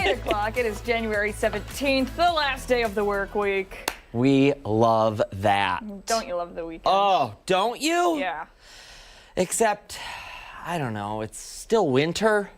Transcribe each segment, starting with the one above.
8 o'clock. It is January 17th, the last day of the work week. We love that. Don't you love the weekend? Oh, don't you? Yeah. Except, I don't know, it's still winter.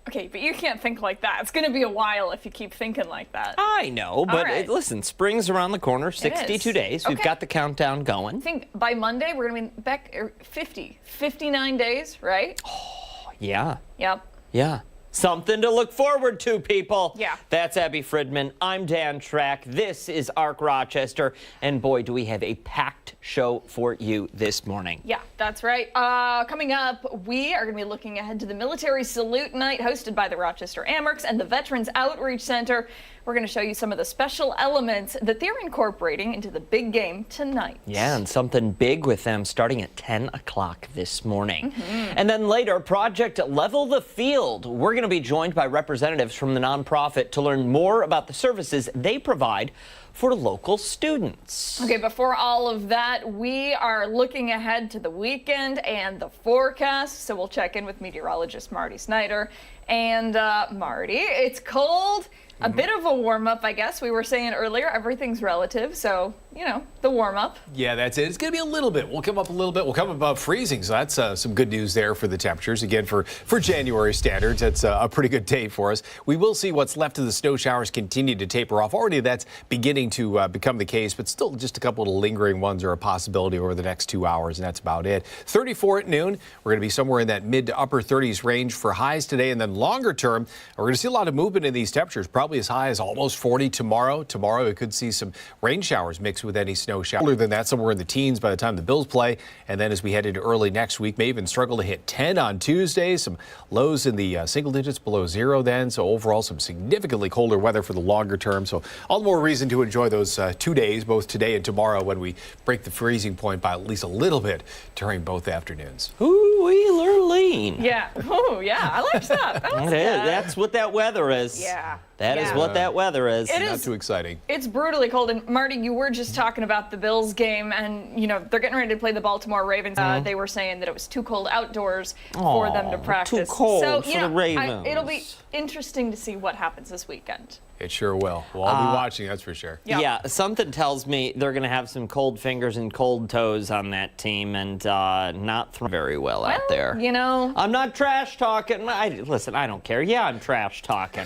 Okay, but you can't think like that. It's going to be a while if you keep thinking like that. I know, but right. listen, spring's around the corner, 62 days. We've got the countdown going. I think by Monday we're going to be back 59 days, right? Oh, yeah. Yep. Yeah. Something to look forward to, people. Yeah. That's Abby Fridman. I'm Dan Track. This is Arc Rochester. And boy, do we have a packed show for you this morning. Yeah, that's right. Coming up, we are going to be looking ahead to the Military Salute Night hosted by the Rochester Amerks and the Veterans Outreach Center. We're going to show you some of the special elements that they're incorporating into the big game tonight. Yeah, and something big with them starting at 10 o'clock this morning. And then later, Project Level the Field. We're going to be joined by representatives from the nonprofit to learn more about the services they provide for local students. Okay, before all of that, we are looking ahead to the weekend and the forecast. So we'll check in with meteorologist Marty Snyder. And Marty, it's cold. A bit of a warm-up, I guess. We were saying earlier, everything's relative, so, you know, the warm-up. Yeah, that's it. It's going to be a little bit. We'll come up a little bit. We'll come above freezing, so that's some good news there for the temperatures. Again, for January standards, that's a pretty good day for us. We will see what's left of the snow showers continue to taper off. Already that's beginning to become the case, but still just a couple of lingering ones are a possibility over the next 2 hours, and that's about it. 34 at noon. We're going to be somewhere in that mid to upper 30s range for highs today, and then longer term, we're going to see a lot of movement in these temperatures, probably as high as almost 40 tomorrow. Tomorrow, we could see some rain showers mixed with any snow showers. Other than that, somewhere in the teens by the time the Bills play. And then as we head into early next week, may even struggle to hit 10 on Tuesday. Some lows in the single digits below zero then. So overall, some significantly colder weather for the longer term. So all the more reason to enjoy those 2 days, both today and tomorrow, when we break the freezing point by at least a little bit during both afternoons. Ooh, we lean. Yeah. Oh, yeah. I like that. That's what that weather is. Yeah. That is what that weather is. It Not is too exciting. It's brutally cold. And Marty, you were just talking about the Bills game, and you know they're getting ready to play the Baltimore Ravens. They were saying that it was too cold outdoors for them to practice. Too cold so, for the Ravens. It'll be interesting to see what happens this weekend. It sure will. We'll all be watching, that's for sure. Yeah, something tells me they're going to have some cold fingers and cold toes on that team and not throw very well out there. You know. I'm not trash talking. Listen, I don't care. Yeah, I'm trash talking.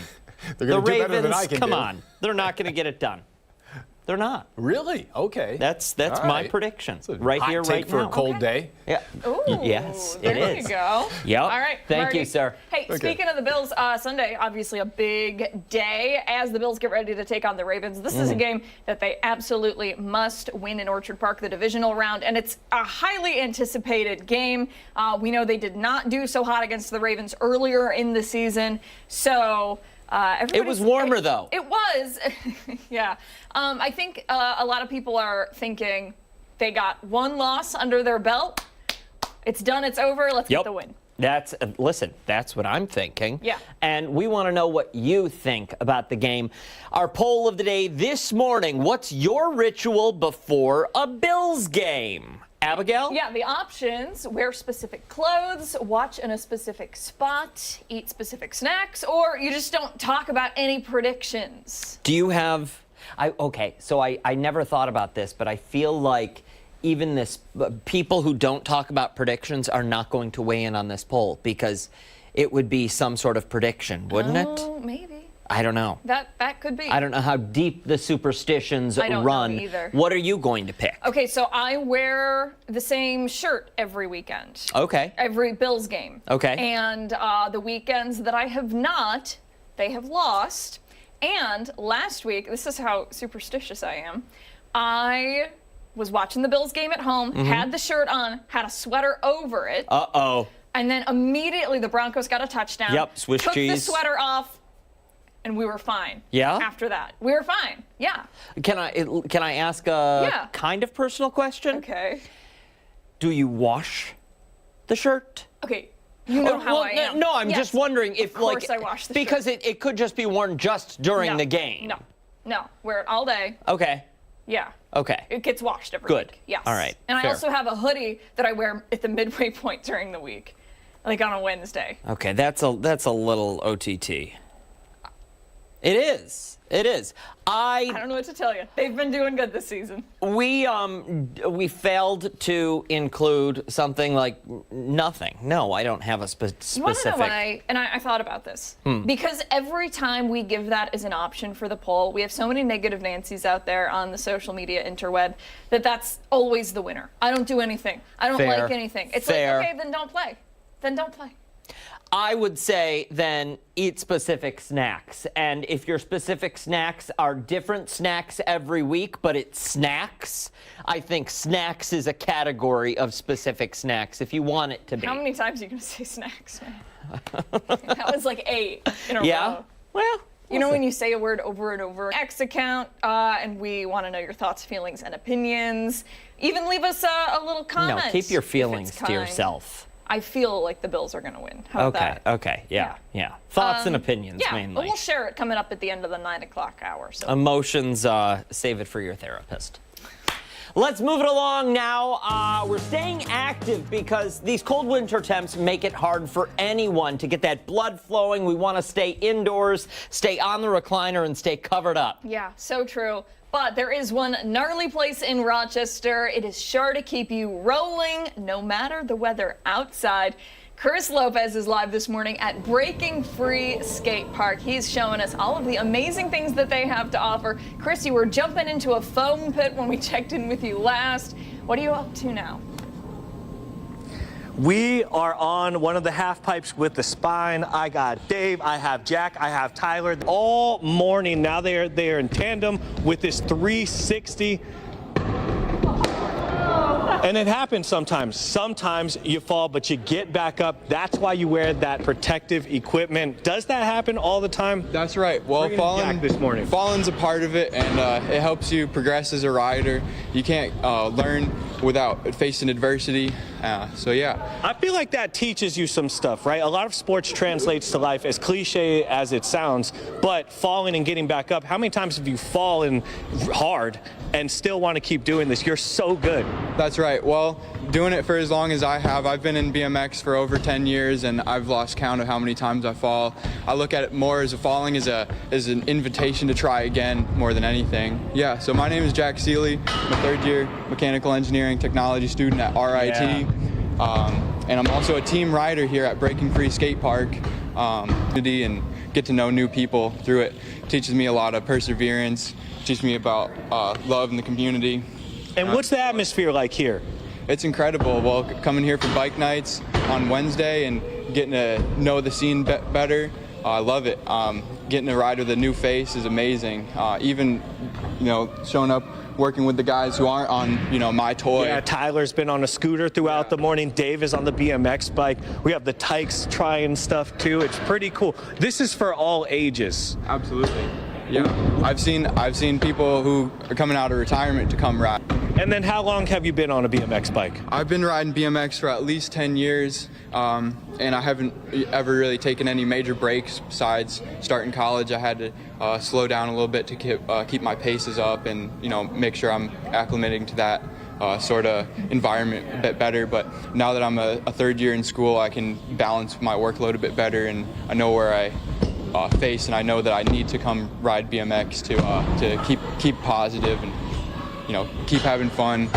They're going to do better than I Ravens, can come do. on. They're not going to get it done. They're not. Really? Okay. That's All my right. prediction. It's a right hot here, take right for now. a cold day. Yeah. Ooh, Yes, there it is. you go. Yep. All right. Thank Marty. you, sir. Hey, Okay. speaking of the Bills, Sunday, obviously a big day as the Bills get ready to take on the Ravens. This is a game that they absolutely must win in Orchard Park, the divisional round, and it's a highly anticipated game. We know they did not do so hot against the Ravens earlier in the season, so... It was warmer, though. It was. Yeah. I think a lot of people are thinking they got one loss under their belt. It's done. It's over. Let's get the win. Listen, that's what I'm thinking. Yeah. And we want to know what you think about the game. Our poll of the day this morning, what's your ritual before a Bills game? Abigail? Yeah, the options: wear specific clothes, watch in a specific spot, eat specific snacks, or you just don't talk about any predictions. Do you have... Okay, so I never thought about this, but I feel like even this people who don't talk about predictions are not going to weigh in on this poll because it would be some sort of prediction, wouldn't it? Oh, maybe. I don't know. That could be. I don't know how deep the superstitions I don't run. know either. What are you going to pick? Okay, so I wear the same shirt every weekend. Okay. Every Bills game. Okay. And the weekends that I have not, they have lost. And last week, this is how superstitious I am, I was watching the Bills game at home, had the shirt on, had a sweater over it. Uh-oh. And then immediately the Broncos got a touchdown. Yep, Swiss took cheese. the sweater off, and we were fine. Yeah? After that. We were fine. Yeah. Can I ask a Yeah. kind of personal question? Okay. Do you wash the shirt? Okay. You know how I am. No, I'm Yes. just wondering if, Of course I wash the because shirt. it could just be worn just during No. the game. No. Wear it all day. Okay. Yeah. Okay. It gets washed every Good. week. Yes. All right. And Fair. I also have a hoodie that I wear at the midway point during the week, like on a Wednesday. Okay, that's a little OTT. It is. It is. I don't know what to tell you. They've been doing good this season. We failed to include something like nothing. No, I don't have a specific. You want to know why? And I thought about this. Because every time we give that as an option for the poll, we have so many negative Nancys out there on the social media interweb that's always the winner. I don't do anything. I don't like anything. It's Fair. like, okay, then don't play. Then don't play. I would say then eat specific snacks. And if your specific snacks are different snacks every week, but it's snacks, I think snacks is a category of specific snacks if you want it to be. How many times are you going to say snacks, man? That was like 8 in a row. Well, you know when you say a word over and over, X account, and we want to know your thoughts, feelings, and opinions. Even leave us a little comment. No, keep your feelings to yourself. I feel like the Bills are going to win. How about that? Okay, yeah. Thoughts and opinions mainly. But we'll share it coming up at the end of the 9 o'clock hour. So. Emotions, save it for your therapist. Let's move it along now. We're staying active because these cold winter temps make it hard for anyone to get that blood flowing. We want to stay indoors, stay on the recliner, and stay covered up. Yeah, so true. But there is one gnarly place in Rochester. It is sure to keep you rolling no matter the weather outside. Chris Lopez is live this morning at Breaking Free Skate Park. He's showing us all of the amazing things that they have to offer. Chris, you were jumping into a foam pit when we checked in with you last. What are you up to now? We are on one of the half pipes with the spine. I got Dave, I have Jack, I have Tyler. All morning now they are in tandem with this 360. And it happens sometimes. Sometimes you fall, but you get back up. That's why you wear that protective equipment. Does that happen all the time? That's right. Well, falling's a part of it, and it helps you progress as a rider. You can't learn without facing adversity. So yeah. I feel like that teaches you some stuff, right? A lot of sports translates to life, as cliche as it sounds, but falling and getting back up. How many times have you fallen hard and still want to keep doing this? You're so good. That's right. Well, doing it for as long as I have, I've been in BMX for over 10 years, and I've lost count of how many times I fall. I look at it more as falling as an invitation to try again more than anything. Yeah, so my name is Jack Seeley. I'm a third-year mechanical engineering technology student at RIT. Yeah. And I'm also a team rider here at Breaking Free Skate Park, and get to know new people through it. Teaches me a lot of perseverance, teaches me about love in the community. And what's the atmosphere like here? It's incredible. Well, coming here for bike nights on Wednesday and getting to know the scene better, I love it. Getting to ride with a new face is amazing. Even, showing up, working with the guys who aren't on, my toy. Yeah, Tyler's been on a scooter throughout the morning. Dave is on the BMX bike. We have the Tykes trying stuff too. It's pretty cool. This is for all ages. Absolutely. Yeah, I've seen people who are coming out of retirement to come ride. And then how long have you been on a BMX bike? I've been riding BMX for at least 10 years, and I haven't ever really taken any major breaks besides starting college. I had to slow down a little bit to keep my paces up and make sure I'm acclimating to that sort of environment a bit better. But now that I'm a third year in school, I can balance my workload a bit better, and I know where I face, and I know that I need to come ride BMX to keep positive and keep having fun.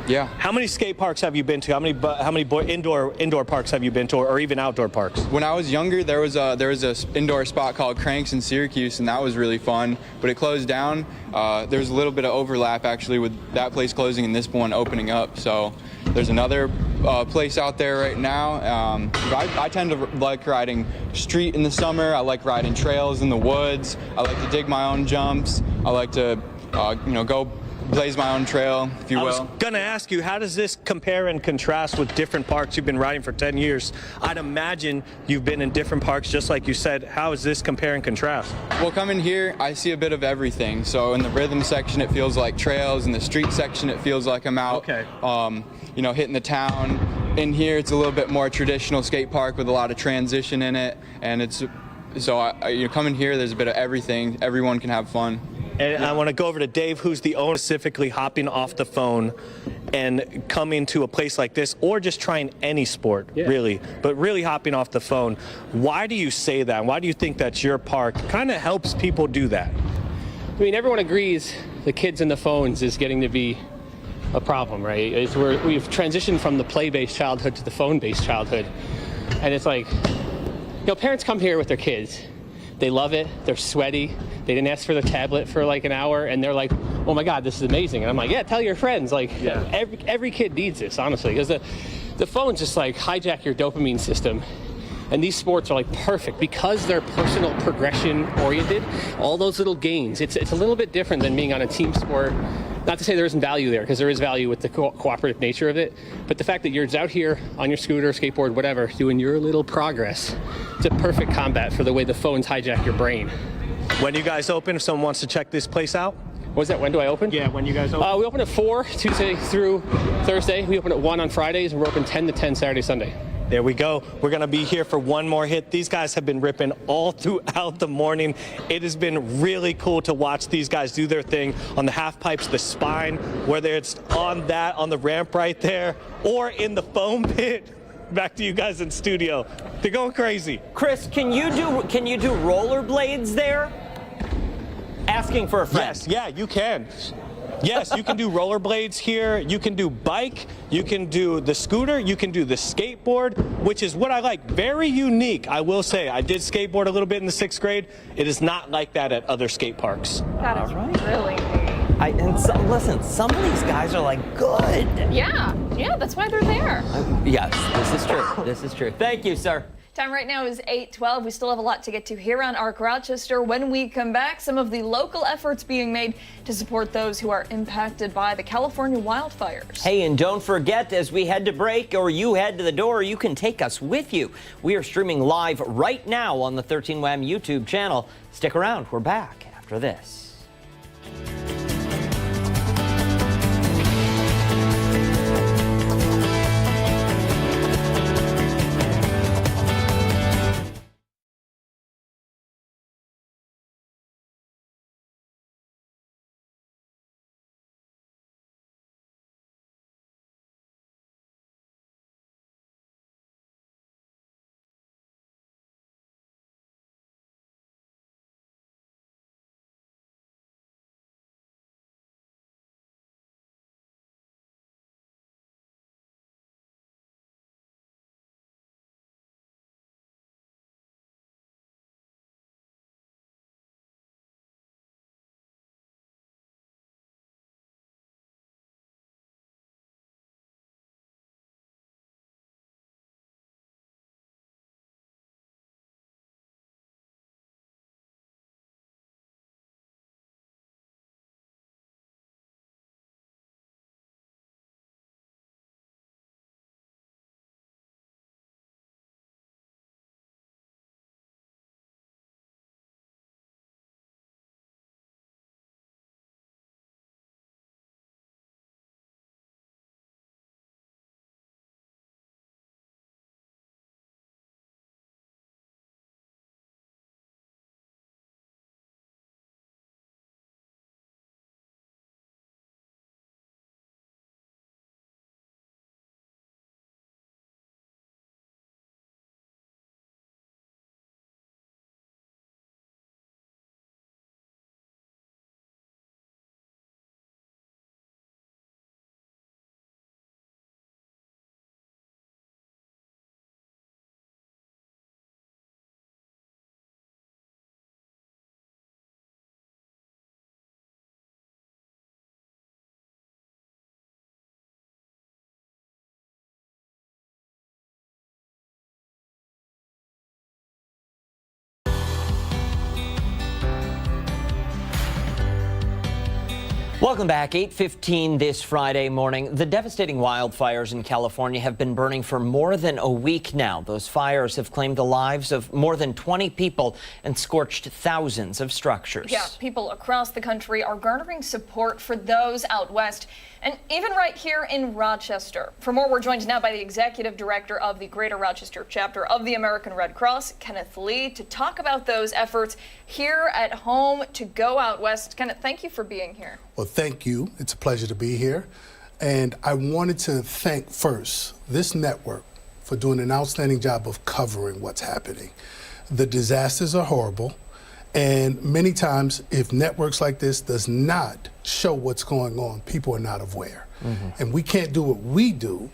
Yeah. How many skate parks have you been to? How many indoor parks have you been to, or even outdoor parks? When I was younger, there was a indoor spot called Cranks in Syracuse, and that was really fun. But it closed down. There's a little bit of overlap actually with that place closing and this one opening up. So there's another place out there right now. I tend to like riding street in the summer. I like riding trails in the woods. I like to dig my own jumps. I like to go blaze my own trail, if you will. I was going to ask you, how does this compare and contrast with different parks you've been riding for 10 years? I'd imagine you've been in different parks, just like you said. How does this compare and contrast? Well, coming here, I see a bit of everything. So in the rhythm section, it feels like trails. In the street section, it feels like I'm out, hitting the town. In here, it's a little bit more traditional skate park with a lot of transition in it. And you're coming here, there's a bit of everything. Everyone can have fun. And I want to go over to Dave, who's the owner, specifically hopping off the phone and coming to a place like this, or just trying any sport, really, but really hopping off the phone. Why do you say that? Why do you think that your park kind of helps people do that? I mean, everyone agrees the kids and the phones is getting to be a problem, right? We've transitioned from the play-based childhood to the phone-based childhood. And it's like, you know, parents come here with their kids. They love it. They're sweaty. They didn't ask for the tablet for like an hour, and they're like, oh my God, this is amazing. And I'm like, yeah, tell your friends. Like, every kid needs this, honestly, because the phones just like hijack your dopamine system. And these sports are like perfect because they're personal progression oriented. All those little gains. It's a little bit different than being on a team sport. Not to say there isn't value there, because there is value with the cooperative nature of it. But the fact that you're out here on your scooter, skateboard, whatever, doing your little progress, it's a perfect combat for the way the phones hijack your brain. When you guys open, if someone wants to check this place out? What's that? When do I open? Yeah, when you guys open? We open at 4 Tuesday through Thursday. We open at 1 on Fridays, and we're open 10 to 10 Saturday, Sunday. There we go. We're going to be here for one more hit. These guys have been ripping all throughout the morning. It has been really cool to watch these guys do their thing on the half pipes, the spine, whether it's on the ramp right there, or in the foam pit. Back to you guys in studio. They're going crazy. Chris, can you do rollerblades there? Asking for a friend. Yes, yeah, you can. Yes, you can do rollerblades here. You can do bike. You can do the scooter. You can do the skateboard, which is what I like. Very unique, I will say. I did skateboard a little bit in the 6th grade. It is not like that at other skate parks. That is really Listen, some of these guys are like good. Yeah, that's why they're there. Yes, this is true. This is true. Thank you, sir. Time right now is 8:12. We still have a lot to get to here on ARC Rochester. When we come back, some of the local efforts being made to support those who are impacted by the California wildfires. Hey, and don't forget, as we head to break or you head to the door, you can take us with you. We are streaming live right now on the 13WAM YouTube channel. Stick around. We're back after this. Welcome back. 8:15 this Friday morning. The devastating wildfires in California have been burning for more than a week now. Those fires have claimed the lives of more than 20 people and scorched thousands of structures. Yeah, people across the country are garnering support for those out west, and even right here in Rochester. For more, we're joined now by the executive director of the Greater Rochester chapter of the American Red Cross, Kenneth Lee, to talk about those efforts here at home to go out west. Kenneth, thank you for being here. Well, thank you. It's a pleasure to be here. And I wanted to thank first this network for doing an outstanding job of covering what's happening. The disasters are horrible, and many times if networks like this does not show what's going on, people are not aware. And we can't do what we do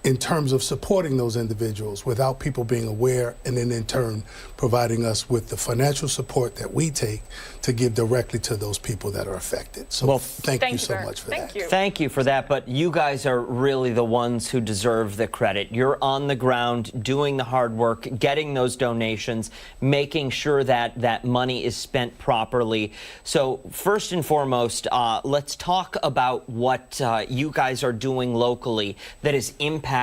in terms of supporting those individuals without people being aware, and then in turn providing us with the financial support that we take to give directly to those people that are affected. So Well, thank you so much for that. Thank you for that, but you guys are really the ones who deserve the credit. You're on the ground doing the hard work, getting those donations, making sure that that money is spent properly. So first and foremost, let's talk about what you guys are doing locally that is impacting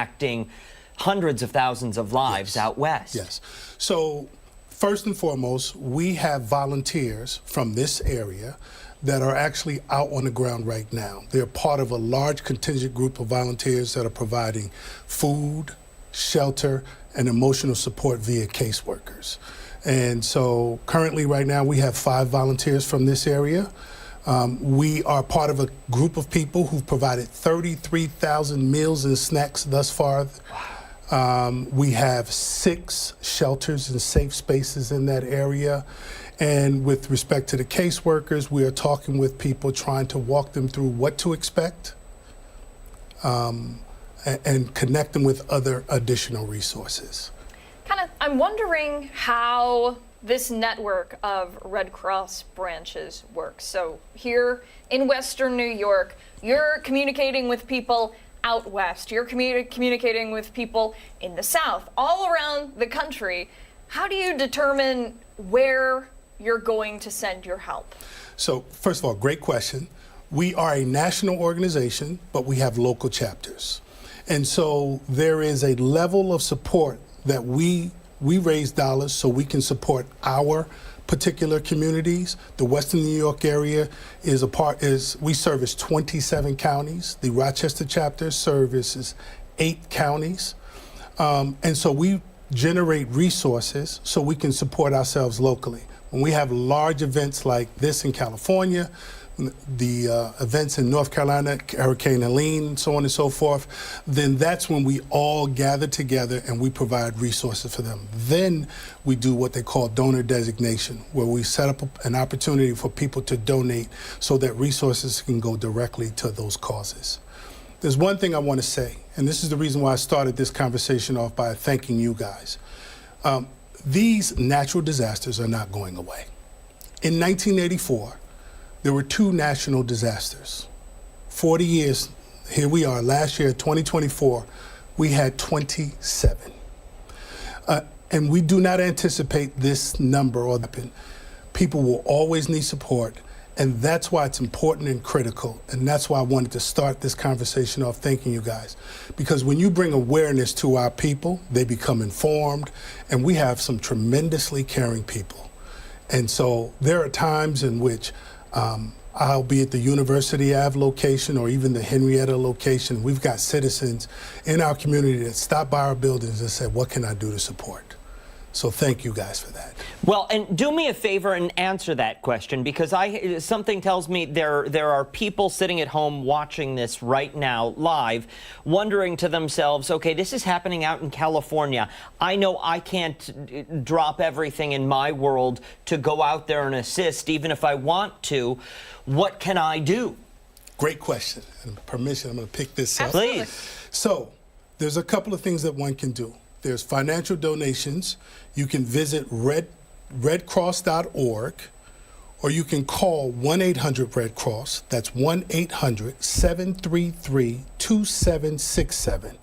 hundreds of thousands of lives out west. Yes. So first and foremost, we have volunteers from this area that are actually out on the ground right now. They're part of a large contingent group of volunteers that are providing food, shelter, and emotional support via caseworkers. And so currently right now we have 5 volunteers from this area. We are part of a group of people who've provided 33,000 meals and snacks thus far. We have 6 shelters and safe spaces in that area. And with respect to the caseworkers, we are talking with people, trying to walk them through what to expect and connect them with other additional resources. I'm wondering how this network of Red Cross branches works. So here in Western New York, you're communicating with people out west. You're communicating with people in the South, all around the country. How do you determine where you're going to send your help? So first of all, great question. We are a national organization, but we have local chapters. And so there is a level of support that we raise dollars so we can support our particular communities. The Western New York area we service 27 counties. The Rochester chapter services 8 counties. And so we generate resources so we can support ourselves locally. When we have large events like this in California, the events in North Carolina, Hurricane Helene, so on and so forth, then that's when we all gather together and we provide resources for them. Then we do what they call donor designation, where we set up an opportunity for people to donate so that resources can go directly to those causes. There's one thing I want to say, and this is the reason why I started this conversation off by thanking you guys. These natural disasters are not going away. In 1984, there were 2 national disasters. 40 years, here we are, last year, 2024, we had 27. And we do not anticipate this number or happen. People will always need support, and that's why it's important and critical, and that's why I wanted to start this conversation off thanking you guys. Because when you bring awareness to our people, they become informed, and we have some tremendously caring people. And so there are times in which I'll be at the University Ave location or even the Henrietta location. We've got citizens in our community that stop by our buildings and say, what can I do to support? So thank you guys for that. Well, and do me a favor and answer that question, because something tells me there are people sitting at home watching this right now live, wondering to themselves, okay, this is happening out in California. I know I can't drop everything in my world to go out there and assist, even if I want to. What can I do? Great question. And permission, I'm going to pick this up. Please. So there's a couple of things that one can do. There's financial donations. You can visit redcross.org, or you can call 1-800-RED-CROSS. That's 1-800-733-2767.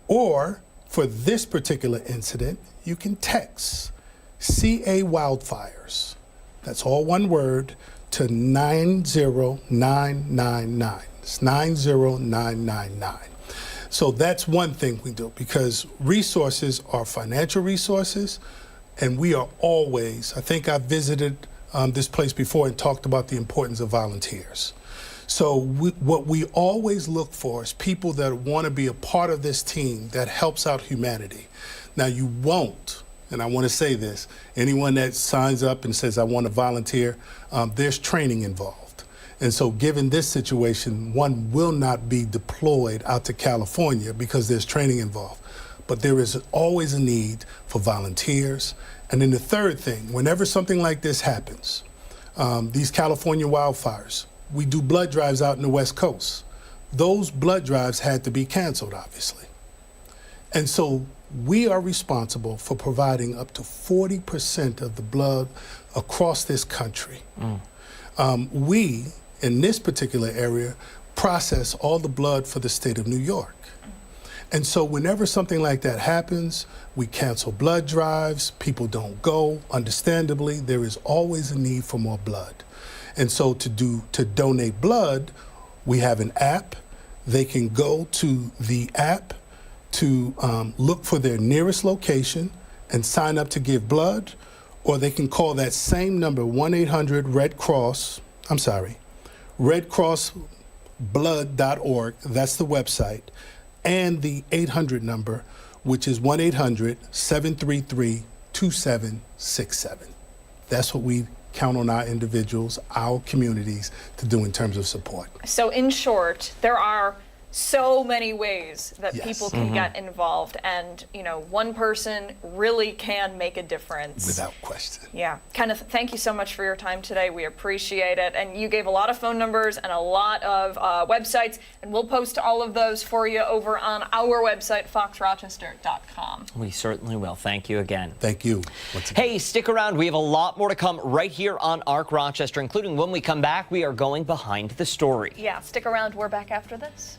Or for this particular incident, you can text CA Wildfires. That's all one word, to 90999. It's 90999. So that's one thing we do, because resources are financial resources, and we are always, I think I visited this place before and talked about the importance of volunteers. So what we always look for is people that want to be a part of this team that helps out humanity. Now you won't, and I want to say this, anyone that signs up and says, I want to volunteer, there's training involved. And so given this situation, one will not be deployed out to California because there's training involved. But there is always a need for volunteers. And then the third thing, whenever something like this happens, these California wildfires, we do blood drives out in the West Coast. Those blood drives had to be canceled, obviously. And so we are responsible for providing up to 40% of the blood across this country. We, in this particular area, process all the blood for the state of New York. And so whenever something like that happens, we cancel blood drives, people don't go. Understandably, there is always a need for more blood. And so to donate blood, we have an app. They can go to the app to look for their nearest location and sign up to give blood, or they can call that same number, 1-800-RED Cross, redcrossblood.org, that's the website, and the 800 number, which is 1-800-733-2767. That's what we count on our individuals, our communities to do in terms of support. So in short, there are so many ways that Yes. people can get involved, and one person really can make a difference. Without question. Yeah. Kenneth, thank you so much for your time today. We appreciate it. And you gave a lot of phone numbers and a lot of websites, and we'll post all of those for you over on our website, foxrochester.com. We certainly will. Thank you again. Thank you. Once again. Hey, stick around. We have a lot more to come right here on ARC Rochester, including when we come back, we are going behind the story. Yeah, stick around. We're back after this.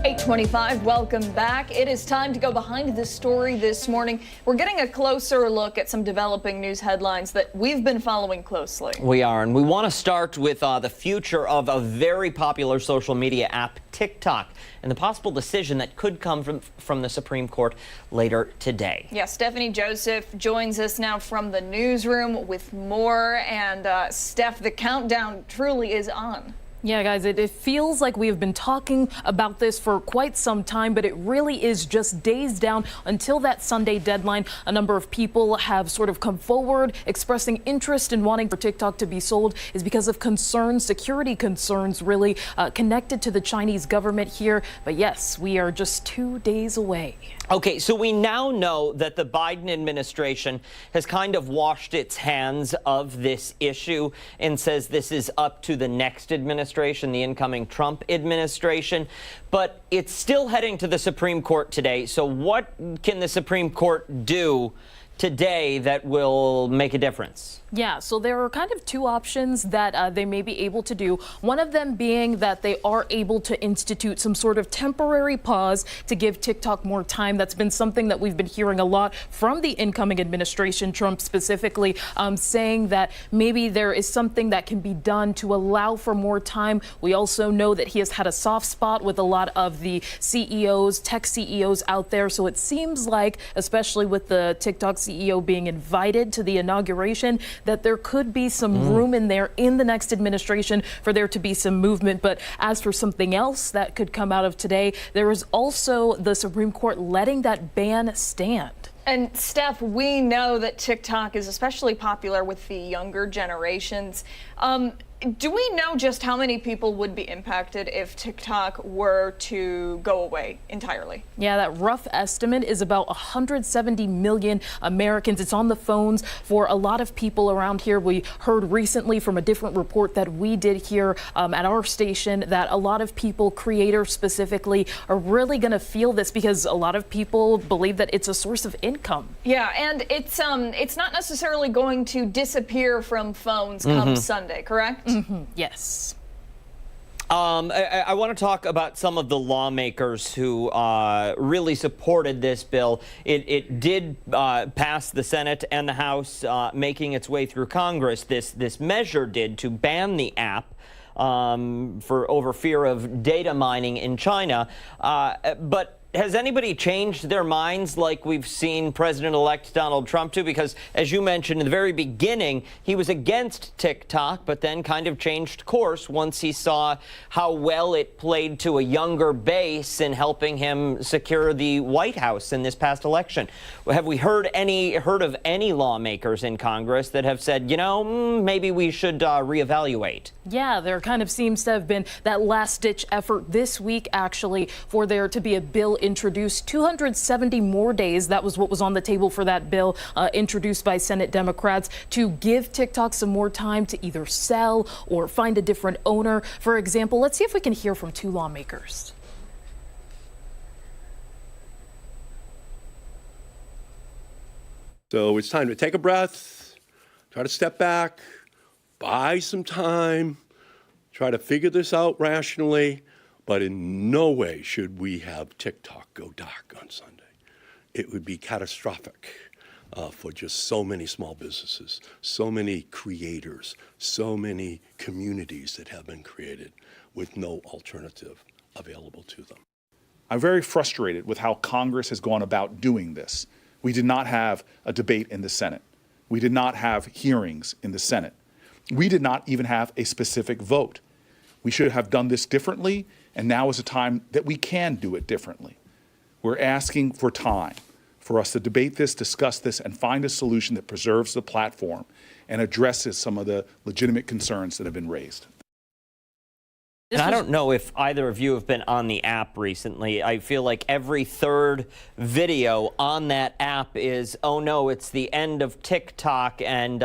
.25, welcome back. It is time to go behind the story this morning. We're getting a closer look at some developing news headlines that we've been following closely. We are, and we want to start with the future of a very popular social media app, TikTok, and the possible decision that could come from the Supreme Court later today. Yeah, Stephanie Joseph joins us now from the newsroom with more. And Steph, the countdown truly is on. Yeah, guys, it feels like we have been talking about this for quite some time, but it really is just days down until that Sunday deadline. A number of people have sort of come forward expressing interest in wanting for TikTok to be sold is because of concerns, security concerns, really connected to the Chinese government here. But yes, we are just 2 days away. Okay, so we now know that the Biden administration has kind of washed its hands of this issue and says this is up to the next administration. administration, the incoming Trump administration, but it's still heading to the Supreme Court today. So what can the Supreme Court do today that will make a difference? Yeah, so there are kind of two options that they may be able to do. One of them being that they are able to institute some sort of temporary pause to give TikTok more time. That's been something that we've been hearing a lot from the incoming administration, Trump specifically, saying that maybe there is something that can be done to allow for more time. We also know that he has had a soft spot with a lot of the CEOs, tech CEOs out there. So it seems like, especially with the TikTok CEO being invited to the inauguration, that there could be some room in there in the next administration for there to be some movement. But as for something else that could come out of today, there is also the Supreme Court letting that ban stand. And Steph, we know that TikTok is especially popular with the younger generations. Do we know just how many people would be impacted if TikTok were to go away entirely? Yeah, that rough estimate is about 170 million Americans. It's on the phones for a lot of people around here. We heard recently from a different report that we did here at our station that a lot of people, creators specifically, are really going to feel this because a lot of people believe that it's a source of income. Yeah, and it's not necessarily going to disappear from phones come Sunday, correct? Yes. I want to talk about some of the lawmakers who really supported this bill. It did pass the Senate and the House, making its way through Congress. This measure did to ban the app over fear of data mining in China. But has anybody changed their minds like we've seen President-elect Donald Trump do? Because, as you mentioned in the very beginning, he was against TikTok, but then kind of changed course once he saw how well it played to a younger base in helping him secure the White House in this past election. Have we heard of any lawmakers in Congress that have said, you know, maybe we should reevaluate? Yeah, there kind of seems to have been that last-ditch effort this week, actually, for there to be a bill introduced. 270 more days, that was what was on the table for that bill introduced by Senate Democrats to give TikTok some more time to either sell or find a different owner. For example, let's see if we can hear from two lawmakers. So it's time to take a breath, try to step back, buy some time, try to figure this out rationally, but in no way should we have TikTok go dark on Sunday. It would be catastrophic for just so many small businesses, so many creators, so many communities that have been created with no alternative available to them. I'm very frustrated with how Congress has gone about doing this. We did not have a debate in the Senate. We did not have hearings in the Senate. We did not even have a specific vote. We should have done this differently, and now is a time that we can do it differently. We're asking for time for us to debate this, discuss this, and find a solution that preserves the platform and addresses some of the legitimate concerns that have been raised. And I don't know if either of you have been on the app recently. I feel like every third video on that app is, oh no, it's the end of TikTok, and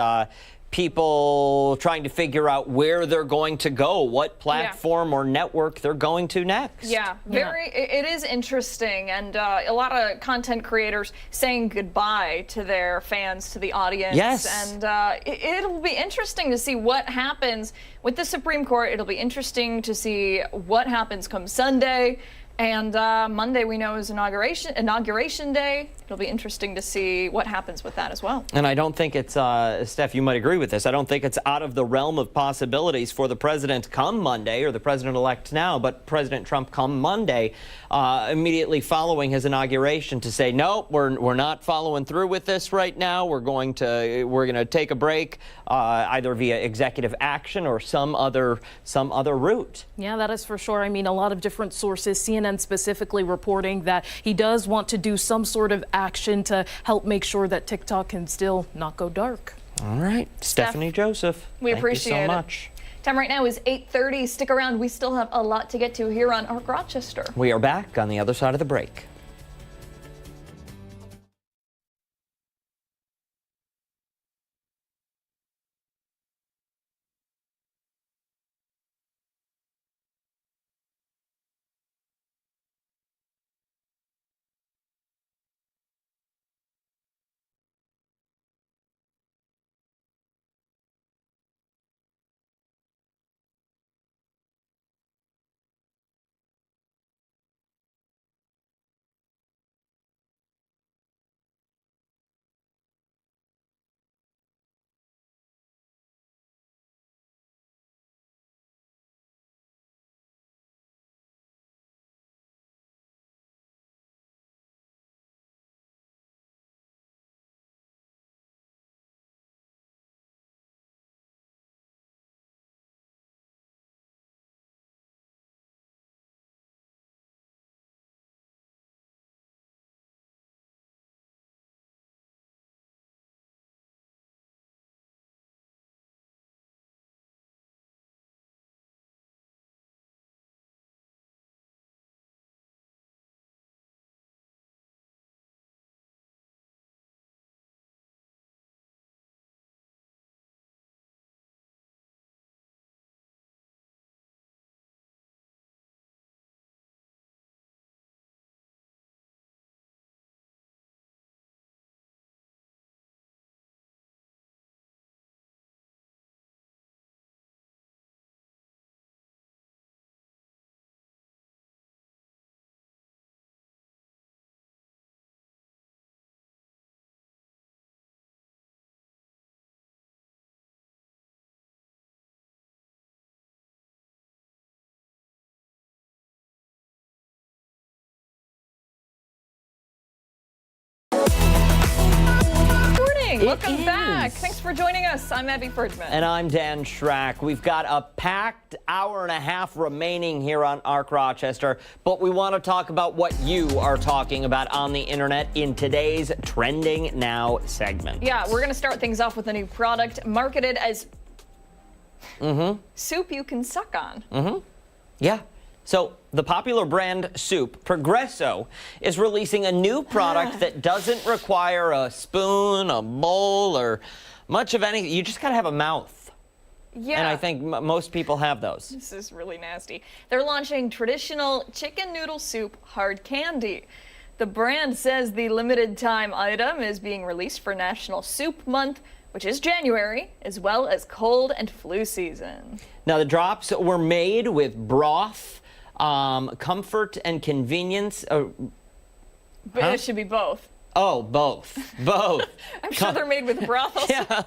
people trying to figure out where they're going to go, what platform or network they're going to next. Yeah, it is interesting, and a lot of content creators saying goodbye to their fans, to the audience. Yes. And it'll be interesting to see what happens with the Supreme Court. It'll be interesting to see what happens come Sunday. And Monday, we know, is inauguration day. It'll be interesting to see what happens with that as well. And I don't think it's, Steph, you might agree with this, I don't think it's out of the realm of possibilities for the president come Monday, or the president-elect now, but President Trump come Monday, immediately following his inauguration, to say, no, we're not following through with this right now. We're going to take a break, either via executive action or some other route. Yeah, that is for sure. I mean, a lot of different sources, CNN specifically, reporting that he does want to do some sort of action to help make sure that TikTok can still not go dark. All right, Stephanie Joseph, we appreciate you so it. much. Time right now is 8:30. Stick around. We still have a lot to get to here on Arc Rochester. We are back on the other side of the break. Welcome back. Thanks for joining us. I'm Abby Ferdman. And I'm Dan Schrack. We've got a packed hour and a half remaining here on Arc Rochester, but we want to talk about what you are talking about on the internet in today's Trending Now segment. Yeah, we're going to start things off with a new product marketed as soup you can suck on. Yeah. So the popular brand soup, Progresso, is releasing a new product that doesn't require a spoon, a bowl, or much of anything. You just got to have a mouth. Yeah. And I think most people have those. This is really nasty. They're launching traditional chicken noodle soup hard candy. The brand says the limited time item is being released for National Soup Month, which is January, as well as cold and flu season. Now, the drops were made with broth, comfort, and convenience. But it should be both. Oh, both. Both. I'm sure they're made with broth also. Yeah.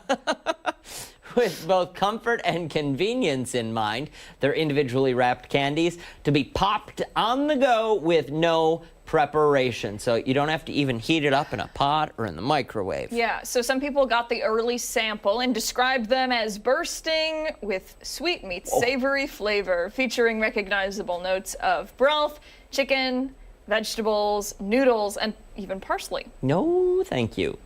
With both comfort and convenience in mind, they're individually wrapped candies to be popped on the go with no preparation. So you don't have to even heat it up in a pot or in the microwave. Yeah, so some people got the early sample and described them as bursting with sweet meets savory flavor, featuring recognizable notes of broth, chicken, vegetables, noodles, and even parsley. No, thank you.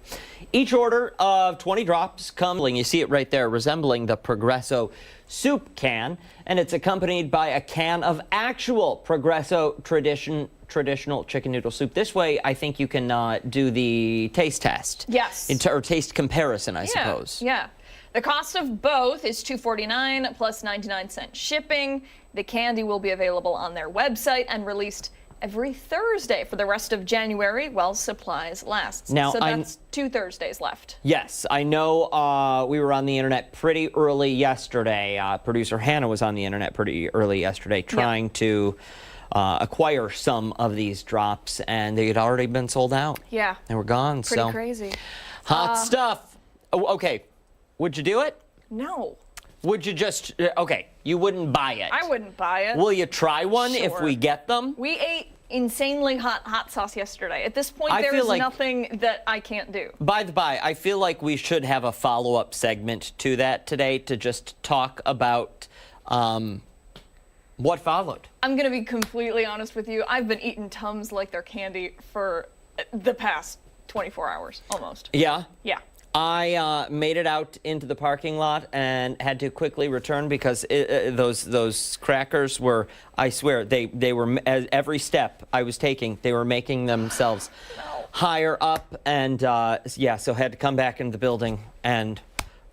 Each order of 20 drops comes, you see it right there, resembling the Progresso soup can, and it's accompanied by a can of actual Progresso traditional chicken noodle soup. This way, I think you can do the taste test. Yes. Or taste comparison, I suppose. Yeah. The cost of both is $2.49 plus 99-cent shipping. The candy will be available on their website and released every Thursday for the rest of January while supplies last. Now, so that's 2 Thursdays left. Yes, I know we were on the internet pretty early yesterday. Producer Hannah was on the internet pretty early yesterday trying to acquire some of these drops, and they had already been sold out. Yeah. They were gone. Pretty crazy. Hot stuff. Oh, okay. Would you do it? No. Would you just, okay, you wouldn't buy it. I wouldn't buy it. Will you try one if we get them? We ate insanely hot sauce yesterday. At this point, there is nothing that I can't do. By the by, I feel like we should have a follow-up segment to that today to just talk about what followed. I'm going to be completely honest with you. I've been eating Tums like they're candy for the past 24 hours, almost. Yeah? Yeah. I made it out into the parking lot and had to quickly return because those crackers were, I swear, they were, every step I was taking, they were making themselves higher up. And yeah, so had to come back into the building and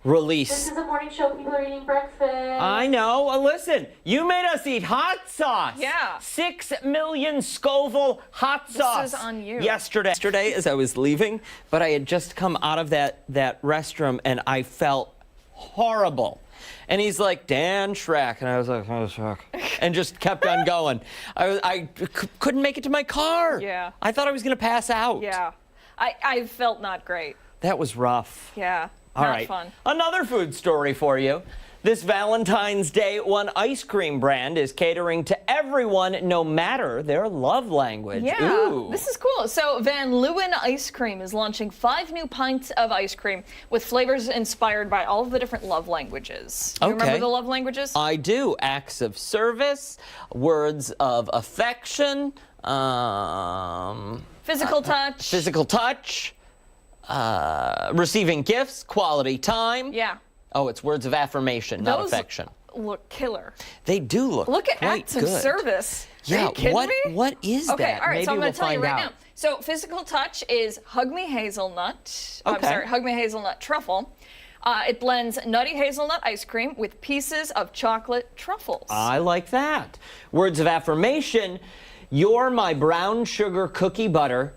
release. This is a morning show. People are eating breakfast. I know. Listen, you made us eat hot sauce. Yeah. 6 million Scoville hot sauce. This is on you. Yesterday as I was leaving, but I had just come out of that restroom and I felt horrible. And he's like, Dan Schrack. And I was like, oh, Schrack. And just kept on going. I couldn't make it to my car. Yeah. I thought I was going to pass out. Yeah. I felt not great. That was rough. Yeah. All not right. fun. Another food story for you. This Valentine's Day, one ice cream brand is catering to everyone, no matter their love language. Yeah, Ooh. This is cool. So Van Leeuwen Ice Cream is launching 5 new pints of ice cream with flavors inspired by all of the different love languages. You remember the love languages? I do. Acts of service, words of affection, physical touch. Receiving gifts, quality time. Yeah. Oh, it's words of affirmation, not Those affection. Look killer. They do look at quite acts of good. service. Yeah, Are you kidding me? what is Okay, that? all right, Maybe so I'm we'll going to tell you find right out. now. So physical touch is Hug Me Hazelnut. I'm Okay. sorry, Hug Me Hazelnut Truffle. It blends nutty hazelnut ice cream with pieces of chocolate truffles. I like that. Words of affirmation. You're my brown sugar cookie butter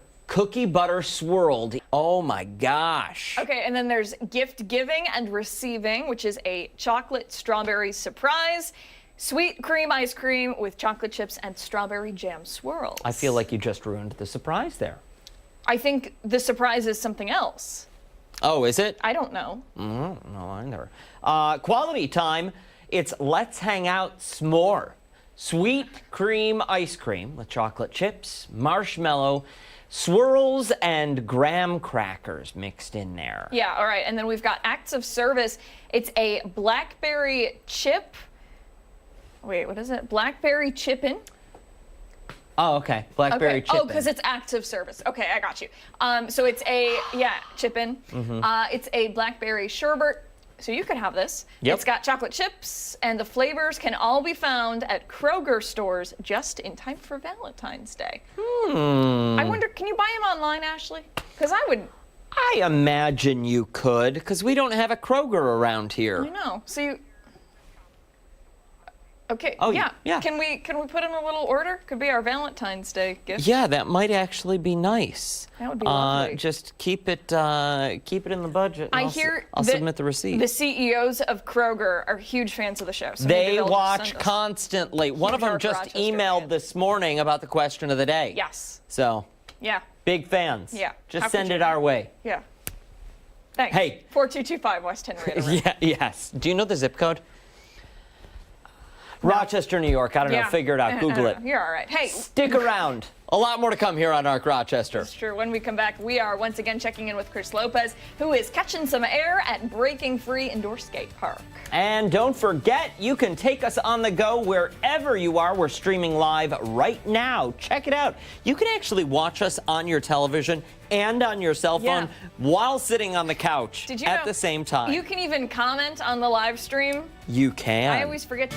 swirled. Oh my gosh. Okay, and then there's gift giving and receiving, which is a chocolate strawberry surprise, sweet cream ice cream with chocolate chips and strawberry jam swirls. I feel like you just ruined the surprise there. I think the surprise is something else. Oh, is it? I don't know. No, either. Quality time. It's Let's Hang Out S'more. Sweet cream ice cream with chocolate chips, marshmallow, swirls and graham crackers mixed in there. Yeah, all right. And then we've got acts of service. It's a blackberry chip. Wait, what is it? Blackberry chippin'. Oh, okay. Blackberry chippin'. Oh, because it's acts of service. Okay, I got you. So it's a, chippin'. It's a blackberry sherbet. So you could have this. Yep. It's got chocolate chips, and the flavors can all be found at Kroger stores just in time for Valentine's Day. I wonder, can you buy them online, Ashley? Because I would. I imagine you could, because we don't have a Kroger around here. I know. So you. Okay. Oh, yeah. yeah. Can we put in a little order? Could be our Valentine's Day gift. Yeah, that might actually be nice. That would be lovely. Just keep it in the budget. I hear I'll submit the receipt. The CEOs of Kroger are huge fans of the show. So they watch constantly. One of them just emailed this morning about the question of the day. Yes. So. Yeah. Big fans. Yeah. Just send it our way. Yeah. Thanks. Hey. 4225 West Henrietta Road. Yeah. Yes. Do you know the zip code? No. Rochester, New York. I don't know. Figure it out. Google it. You're all right. Hey. Stick around. A lot more to come here on Arc Rochester. That's true. When we come back, we are once again checking in with Chris Lopez, who is catching some air at Breaking Free Indoor Skate Park. And don't forget, you can take us on the go wherever you are. We're streaming live right now. Check it out. You can actually watch us on your television and on your cell phone while sitting on the couch at the same time. You can even comment on the live stream. You can. I always forget.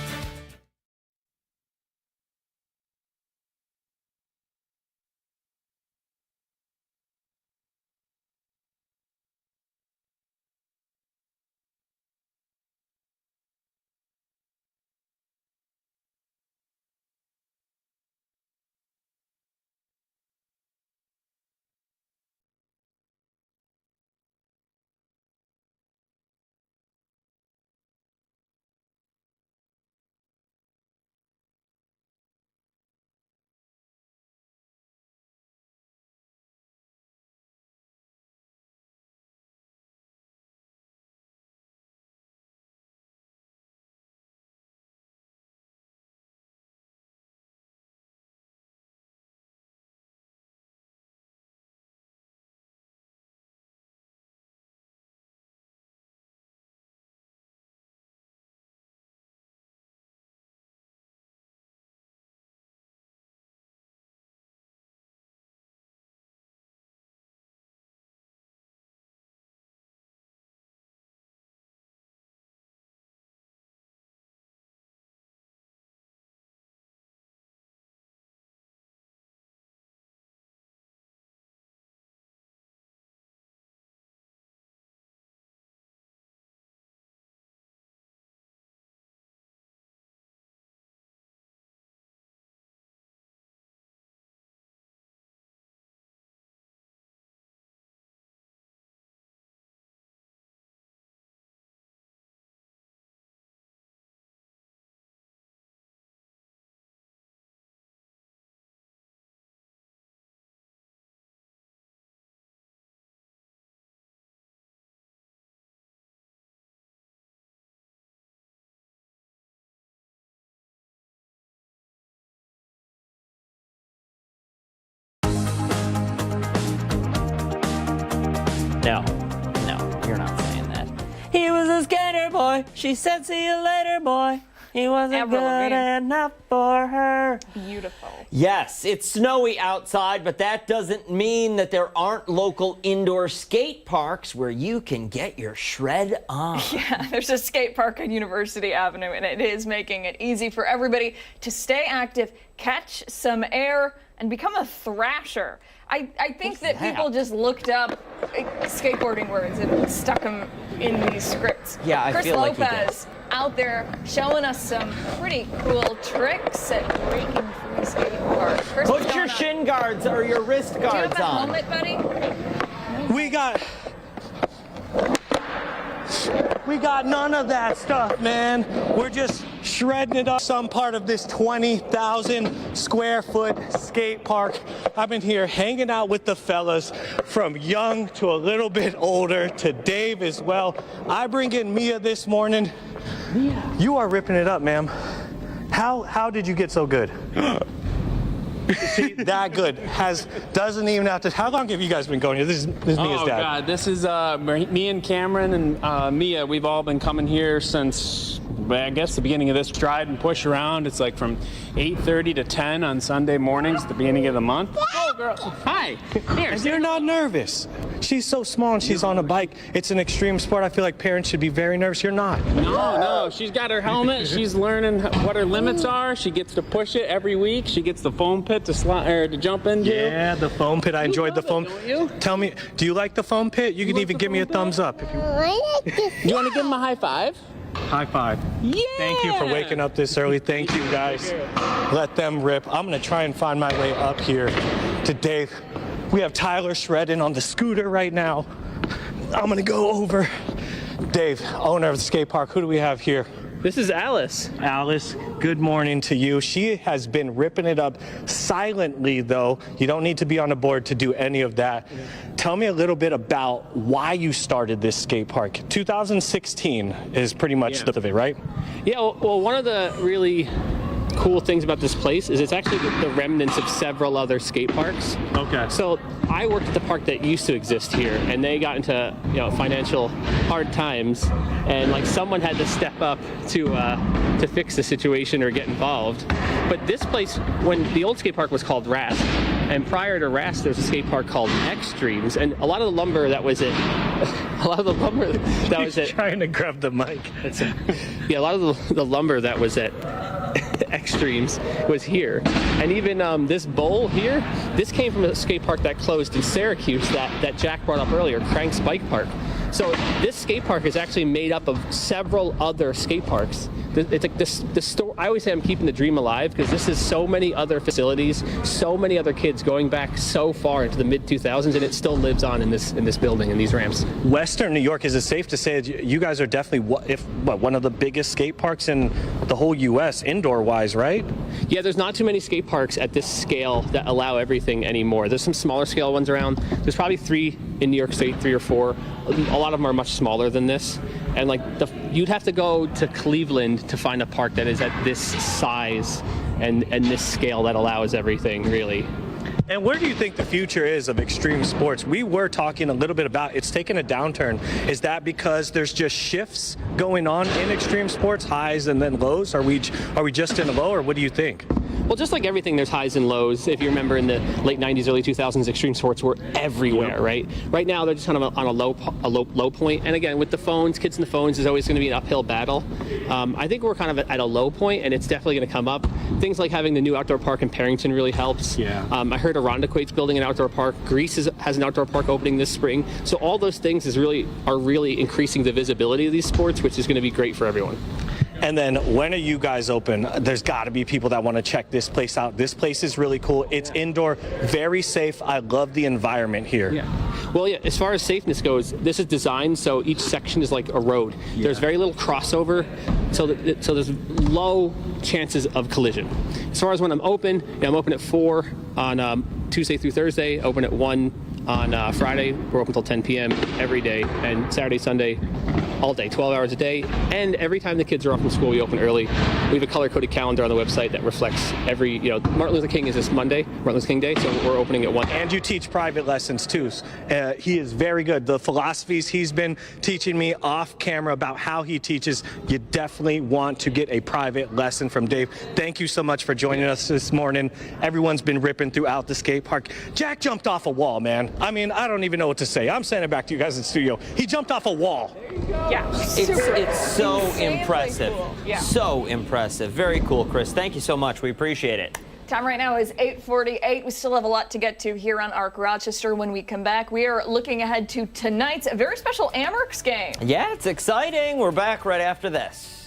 No, you're not saying that. He was a skater boy. She said, see you later, boy. He wasn't good enough for her. Beautiful. Yes, it's snowy outside, but that doesn't mean that there aren't local indoor skate parks where you can get your shred on. Yeah, there's a skate park on University Avenue, and it is making it easy for everybody to stay active, catch some air, and become a thrasher. I think that people just looked up skateboarding words and stuck them in these scripts. Yeah, I feel like he did. Chris Lopez out there showing us some pretty cool tricks at Breaking Free Skate Park. Chris, put your shin guards or your wrist guards on. Do you have a helmet, buddy? We got none of that stuff, man. We're just shredding it up. Some part of this 20,000 square foot skate park. I've been here hanging out with the fellas from young to a little bit older to Dave as well. I bring in Mia this morning. Mia, you are ripping it up, ma'am. How did you get so good? See, that good. Doesn't even have to. How long have you guys been going here? This is Mia's Oh dad. God, this is me and Cameron and Mia. We've all been coming here since, I guess, the beginning of this ride and push around. It's like from 8:30 to 10 on Sunday mornings at the beginning of the month. Oh, girl. Hi. Here. You're not nervous. She's so small and she's on a bike. It's an extreme sport. I feel like parents should be very nervous. You're not. No. She's got her helmet. She's learning what her limits are. She gets to push it every week. She gets the foam pit to jump into. Yeah, the foam pit. I enjoyed the foam. Don't you? Tell me, do you like the foam pit? You can even give me a thumbs up. If you... You want to give him a high five? High five. Yeah. Thank you for waking up this early. Thank you, guys. Let them rip. I'm going to try and find my way up here to Dave. We have Tyler shredding on the scooter right now. I'm going to go over. Dave, owner of the skate park, who do we have here? This is Alice. Alice, good morning to you. She has been ripping it up silently, though. You don't need to be on a board to do any of that. Tell me a little bit about why you started this skate park. 2016 is pretty much the of it, right? Yeah, well, one of the really cool things about this place is it's actually the remnants of several other skate parks. Okay. So I worked at the park that used to exist here, and they got into financial hard times, and like someone had to step up to fix the situation or get involved. But this place, when the old skate park was called Rast, and prior to Rast, there was a skate park called Extremes, and a lot of the lumber that was at trying to grab the mic. Yeah, a lot of the lumber that was at Extremes was here, and even this bowl here, this came from a skate park that closed in Syracuse that Jack brought up earlier, Crank's Bike Park. So this skate park is actually made up of several other skate parks. It's like the store. I always say I'm keeping the dream alive because this is so many other facilities, so many other kids going back so far into the mid 2000s, and it still lives on in this building, in these ramps. Western New York, is it safe to say that you guys are definitely one of the biggest skate parks in the whole U.S. indoor-wise, right? Yeah, there's not too many skate parks at this scale that allow everything anymore. There's some smaller scale ones around. There's probably 3 in New York State, 3 or 4. A lot of them are much smaller than this. And like you'd have to go to Cleveland to find a park that is at this size and this scale that allows everything, really. And where do you think the future is of extreme sports? We were talking a little bit about it's taken a downturn. Is that because there's just shifts going on in extreme sports, highs and then lows? Are we just in a low, or what do you think? Well, just like everything, there's highs and lows. If you remember in the late 90s, early 2000s, extreme sports were everywhere, right? Right now, they're just kind of on a low point. And again, with the phones, kids and the phones is always going to be an uphill battle. I think we're kind of at a low point, and it's definitely going to come up. Things like having the new outdoor park in Perrington really helps. Yeah. I heard Irondequoit's building an outdoor park. Greece has an outdoor park opening this spring. So all those things are really increasing the visibility of these sports, which is going to be great for everyone. And then when are you guys open? There's got to be people that want to check this place out. This place is really cool. It's indoor, very safe. I love the environment here. Yeah. Well, yeah, as far as safeness goes, this is designed so each section is like a road. Yeah. There's very little crossover, so there's low chances of collision. As far as when I'm open, I'm open at 4 on Tuesday through Thursday, open at 1 on Friday. We're open until 10 p.m. every day, and Saturday, Sunday, all day, 12 hours a day. And every time the kids are off from school, we open early. We have a color-coded calendar on the website that reflects every, Martin Luther King is this Monday, Martin Luther King Day, so we're opening at 1. And you teach private lessons too. He is very good. The philosophies he's been teaching me off camera about how he teaches, you definitely want to get a private lesson from Dave. Thank you so much for joining us this morning. Everyone's been ripping throughout the skate park. Jack jumped off a wall, man. I mean, I don't even know what to say. I'm sending it back to you guys in the studio. He jumped off a wall. Yeah, It's so impressive. Cool. Yeah. So impressive. Very cool, Chris. Thank you so much. We appreciate it. Time right now is 8:48. We still have a lot to get to here on ARC Rochester. When we come back, we are looking ahead to tonight's very special Amerks game. Yeah, it's exciting. We're back right after this.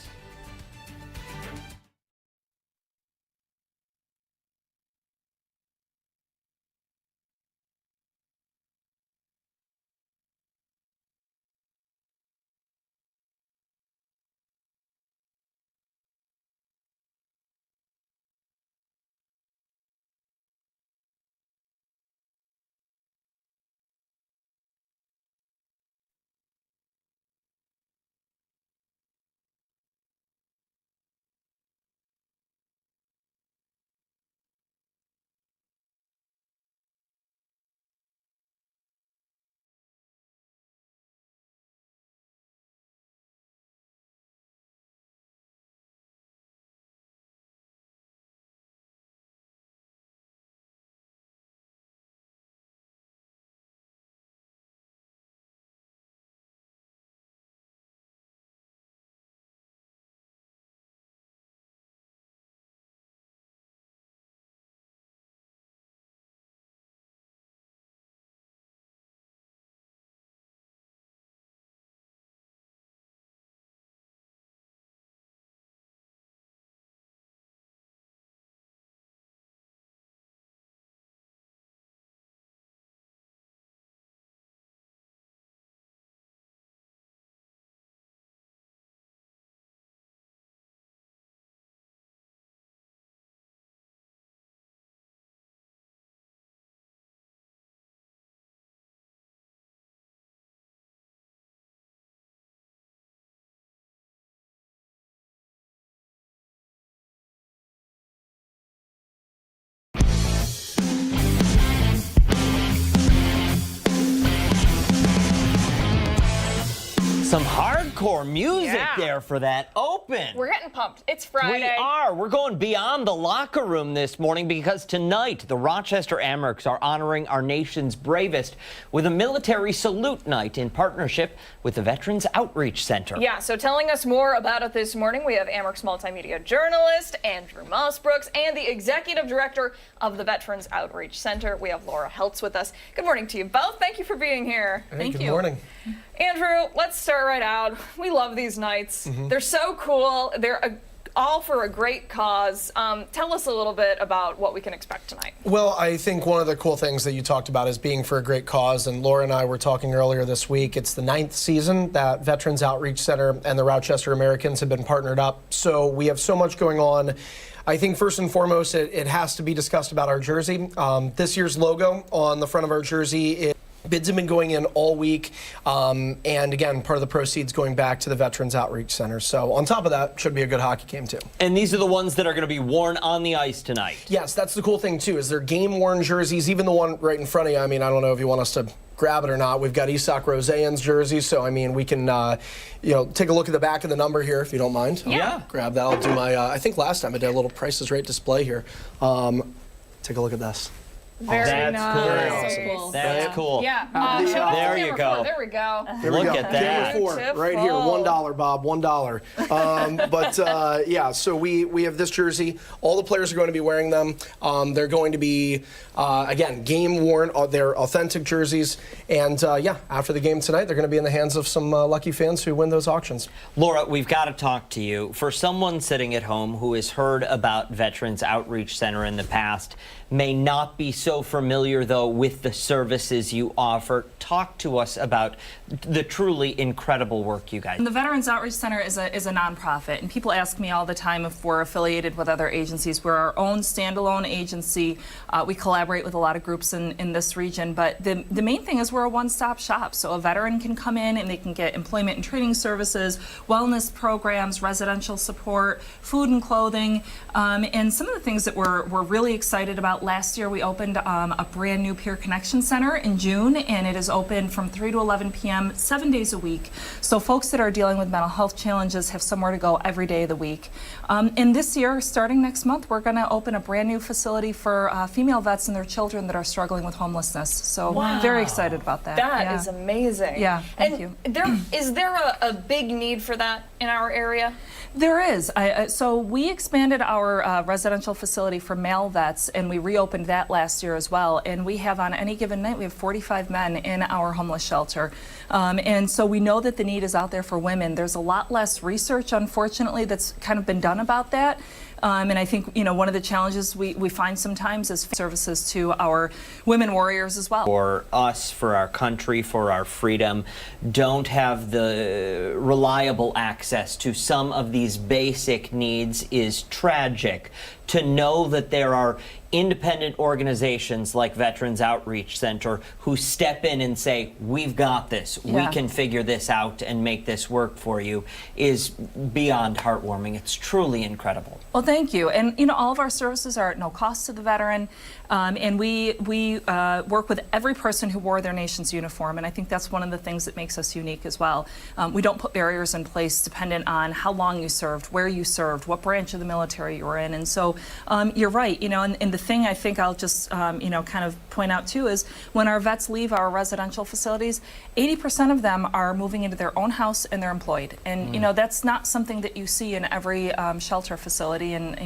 Some hardcore music Yeah. there for that open. We're getting pumped. It's Friday. We are. We're going beyond the locker room this morning because tonight the Rochester Amerks are honoring our nation's bravest with a military salute night in partnership with the Veterans Outreach Center. Yeah, so telling us more about it this morning, we have Amerks multimedia journalist Andrew Mossbrooks and the executive director of the Veterans Outreach Center. We have Laura Heltz with us. Good morning to you both. Thank you for being here. Hey, good morning. Andrew, let's start right out. We love these nights. They're so cool. They're all for a great cause. Tell us a little bit about what we can expect tonight. Well, I think one of the cool things that you talked about is being for a great cause, and Laura and I were talking earlier this week. It's the 9th season that Veterans Outreach Center and the Rochester Americans have been partnered up, so we have so much going on. I think first and foremost, it has to be discussed about our jersey. This year's logo on the front of our jersey bids have been going in all week, and again, part of the proceeds going back to the Veterans Outreach Center. So on top of that, should be a good hockey game too. And these are the ones that are going to be worn on the ice tonight. Yes, that's the cool thing too, is they're game-worn jerseys, even the one right in front of you. I mean, I don't know if you want us to grab it or not. We've got Isak Rosean's jersey, so I mean, we can, take a look at the back of the number here if you don't mind. Yeah. Grab that. I'll do my, I think last time I did a little Price is Right display here. Take a look at this. Very That's nice. cool. That's cool. Yeah. There you go. There we go. Look at that. Camera 4, right here, $1, Bob, $1. Yeah, so we have this jersey. All the players are going to be wearing them. They're going to be, again, game worn. They're authentic jerseys. And yeah, after the game tonight, they're going to be in the hands of some lucky fans who win those auctions. Laura, we've got to talk to you. For someone sitting at home who has heard about Veterans Outreach Center in the past, may not be so familiar, though, with the services you offer. Talk to us about the truly incredible work you guys do. The Veterans Outreach Center is a nonprofit, and people ask me all the time if we're affiliated with other agencies. We're our own standalone agency. We collaborate with a lot of groups in this region, but the main thing is we're a one-stop shop. So a veteran can come in and they can get employment and training services, wellness programs, residential support, food and clothing, and some of the things that we're really excited about. Last year we opened a brand new Peer Connection Center in June, and it is open from 3 to 11 p.m. 7 days a week. So folks that are dealing with mental health challenges have somewhere to go every day of the week. And this year, starting next month, we're going to open a brand new facility for female vets and their children that are struggling with homelessness. So very excited about that. That is amazing. Yeah, thank you. Is there a big need for that in our area? There is. So we expanded our residential facility for male vets, and we reopened that last year as well. And we have, on any given night, we have 45 men in our homeless shelter. And so we know that the need is out there for women. There's a lot less research, unfortunately, that's kind of been done about that. And I think, one of the challenges we find sometimes is services to our women warriors as well. For us, for our country, for our freedom, don't have the reliable access to some of these basic needs is tragic. To know that there are independent organizations like Veterans Outreach Center who step in and say, we've got this, we can figure this out and make this work for you, is beyond heartwarming. It's truly incredible. Well, thank you. And all of our services are at no cost to the veteran, and we work with every person who wore their nation's uniform, and I think that's one of the things that makes us unique as well. We don't put barriers in place dependent on how long you served, where you served, what branch of the military you were in, and so you're right, and the thing I think I'll just, kind of point out too is when our vets leave our residential facilities, 80% of them are moving into their own house and they're employed. And, that's not something that you see in every shelter facility and,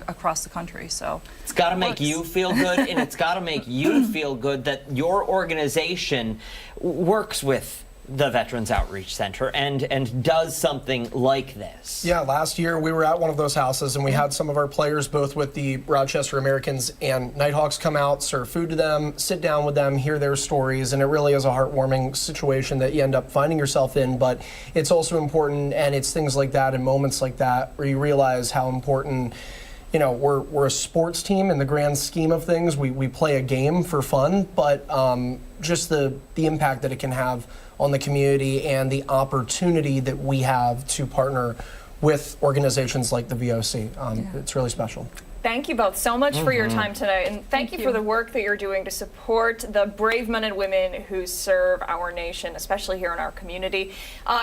across the country. So it's got to make you feel good, and it's got to make you feel good that your organization works with the Veterans Outreach Center and does something like this. Yeah, last year we were at one of those houses and we had some of our players, both with the Rochester Americans and Nighthawks, come out, serve food to them, sit down with them, hear their stories, and it really is a heartwarming situation that you end up finding yourself in. But it's also important, and it's things like that and moments like that where you realize how important, we're a sports team in the grand scheme of things. We play a game for fun, but just the impact that it can have on the community and the opportunity that we have to partner with organizations like the VOC. It's really special. Thank you both so much for your time today, and thank you for the work that you're doing to support the brave men and women who serve our nation, especially here in our community.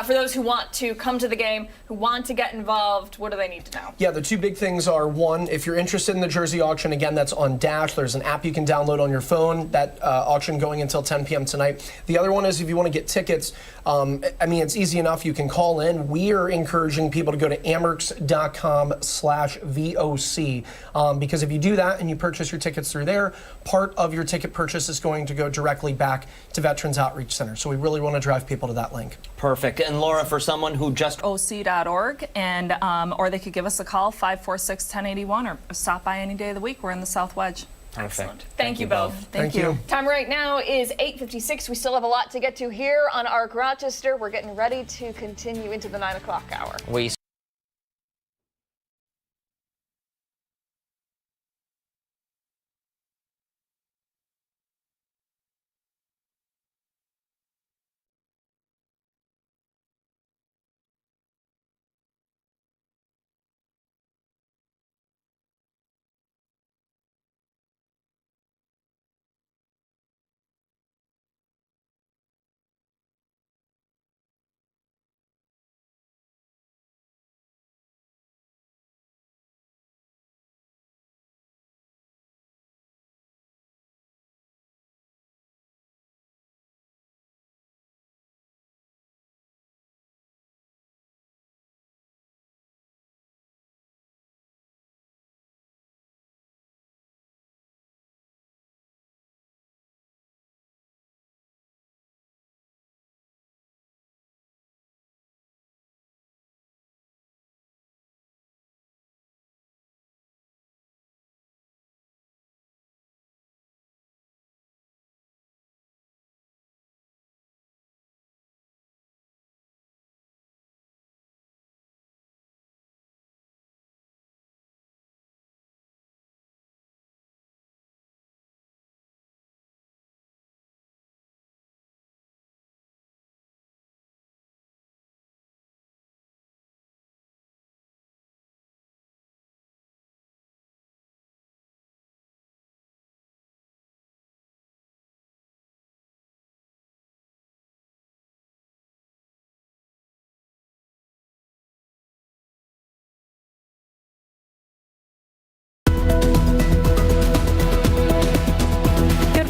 For those who want to come to the game, who want to get involved, what do they need to know? Yeah, the two big things are, one, if you're interested in the jersey auction, again, that's on Dash. There's an app you can download on your phone. That auction going until 10 p.m. tonight. The other one is if you want to get tickets, I mean, it's easy enough. You can call in. We are encouraging people to go to amerks.com/VOC. Because if you do that and you purchase your tickets through there, part of your ticket purchase is going to go directly back to Veterans Outreach Center. So we really want to drive people to that link. Perfect. And Laura, for someone who just OC.org, and or they could give us a call, 546-1081, or stop by any day of the week. We're in the South Wedge. Excellent. Thank you both. Thank you. Time right now is 8:56. We still have a lot to get to here on ARC Rochester. We're getting ready to continue into the 9 o'clock hour. we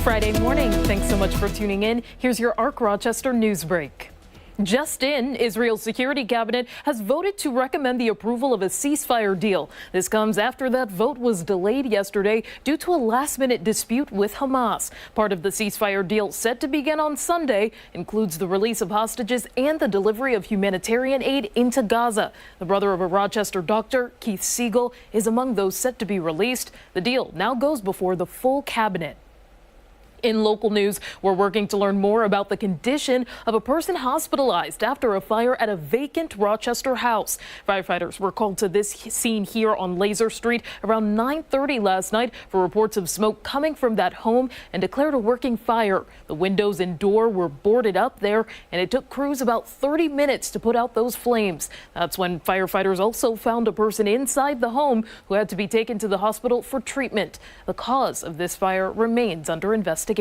Friday morning. Thanks so much for tuning in. Here's your ARC Rochester news break. Just in, Israel's security cabinet has voted to recommend the approval of a ceasefire deal. This comes after that vote was delayed yesterday due to a last-minute dispute with Hamas. Part of the ceasefire deal set to begin on Sunday includes the release of hostages and the delivery of humanitarian aid into Gaza. The brother of a Rochester doctor, Keith Siegel, is among those set to be released. The deal now goes before the full cabinet. In local news, we're working to learn more about the condition of a person hospitalized after a fire at a vacant Rochester house. Firefighters were called to this scene here on Laser Street around 9:30 last night for reports of smoke coming from that home and declared a working fire. The windows and door were boarded up there, and it took crews about 30 minutes to put out those flames. That's when firefighters also found a person inside the home who had to be taken to the hospital for treatment. The cause of this fire remains under investigation.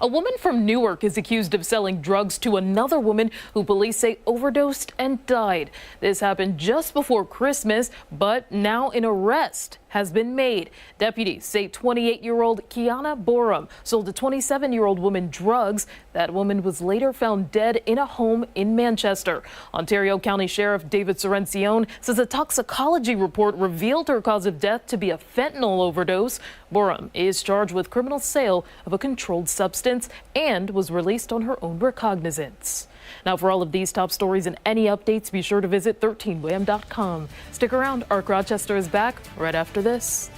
A woman from Newark is accused of selling drugs to another woman who police say overdosed and died. This happened just before Christmas, but now an arrest has been made. Deputies say 28-year-old Kiana Borum sold a 27-year-old woman drugs. That woman was later found dead in a home in Manchester. Ontario County Sheriff David Sorencione says a toxicology report revealed her cause of death to be a fentanyl overdose. Borum is charged with criminal sale of a controlled substance and was released on her own recognizance. Now, for all of these top stories and any updates, be sure to visit 13wham.com. Stick around. ARC Rochester is back right after this.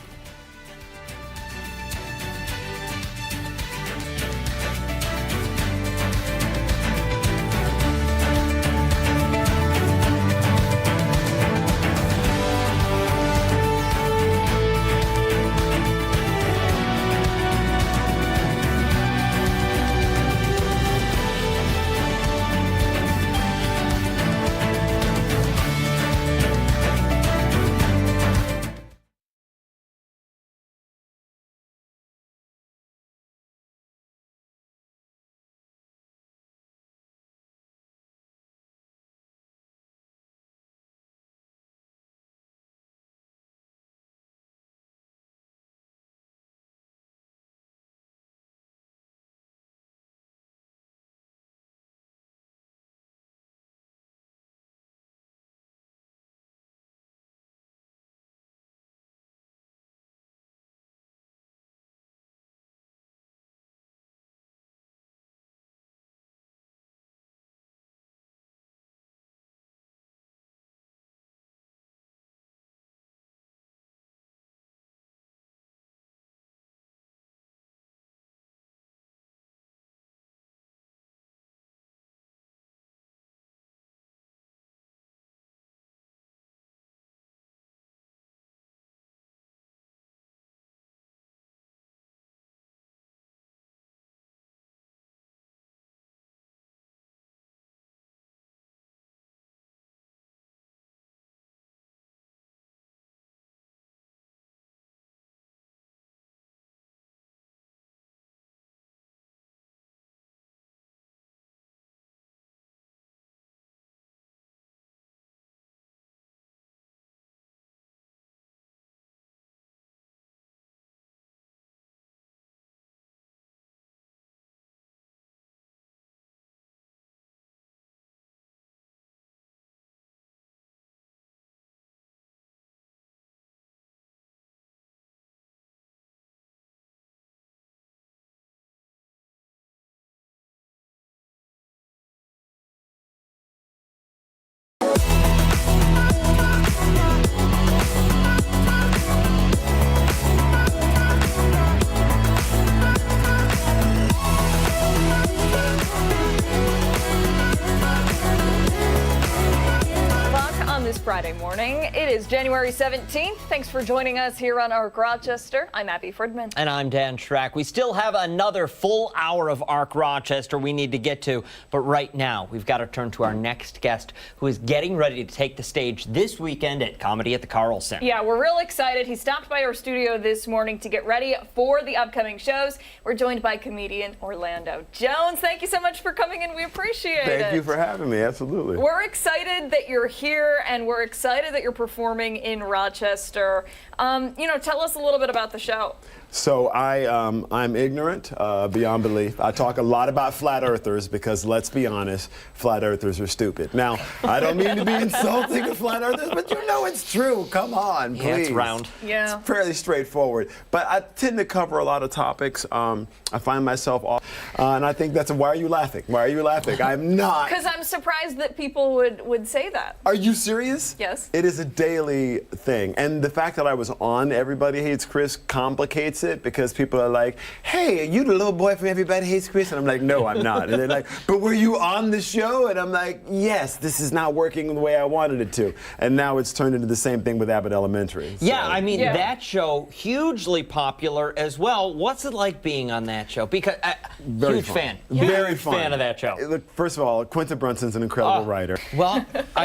is January 17th. Thanks for joining us here on Arc Rochester. I'm Abby Fridman. And I'm Dan Schrack. We still have another full hour of Arc Rochester we need to get to, but right now we've got to turn to our next guest who is getting ready to take the stage this weekend at Comedy at the Carlson. Yeah, we're real excited. He stopped by our studio this morning to get ready for the upcoming shows. We're joined by comedian Orlando Jones. Thank you so much for coming in. We appreciate it. Thank you for having me. Absolutely. We're excited that you're here, and we're excited that you're performing in Rochester. Tell us a little bit about the show. So I'm ignorant beyond belief. I talk a lot about flat earthers because, let's be honest, flat earthers are stupid. Now, I don't mean to be insulting to flat earthers, but you know it's true. Come on, please. Yeah, it's round. Yeah. It's fairly straightforward. But I tend to cover a lot of topics. I find myself off, and I think that's why are you laughing? Why are you laughing? I'm not. Because I'm surprised that people would say that. Are you serious? Yes. It is a daily thing. And the fact that I was on Everybody Hates Chris complicates it because people are like, hey, are you the little boy from Everybody Hates Chris? And I'm like, no, I'm not. And they're like, but were you on the show? And I'm like, yes, this is not working the way I wanted it to. And now it's turned into the same thing with Abbott Elementary. Yeah, I mean, that show, hugely popular as well. What's it like being on that show? Because Very huge fun. fan. Very Huge fun. fan of that show. Look, first of all, Quentin Brunson's an incredible writer. Well,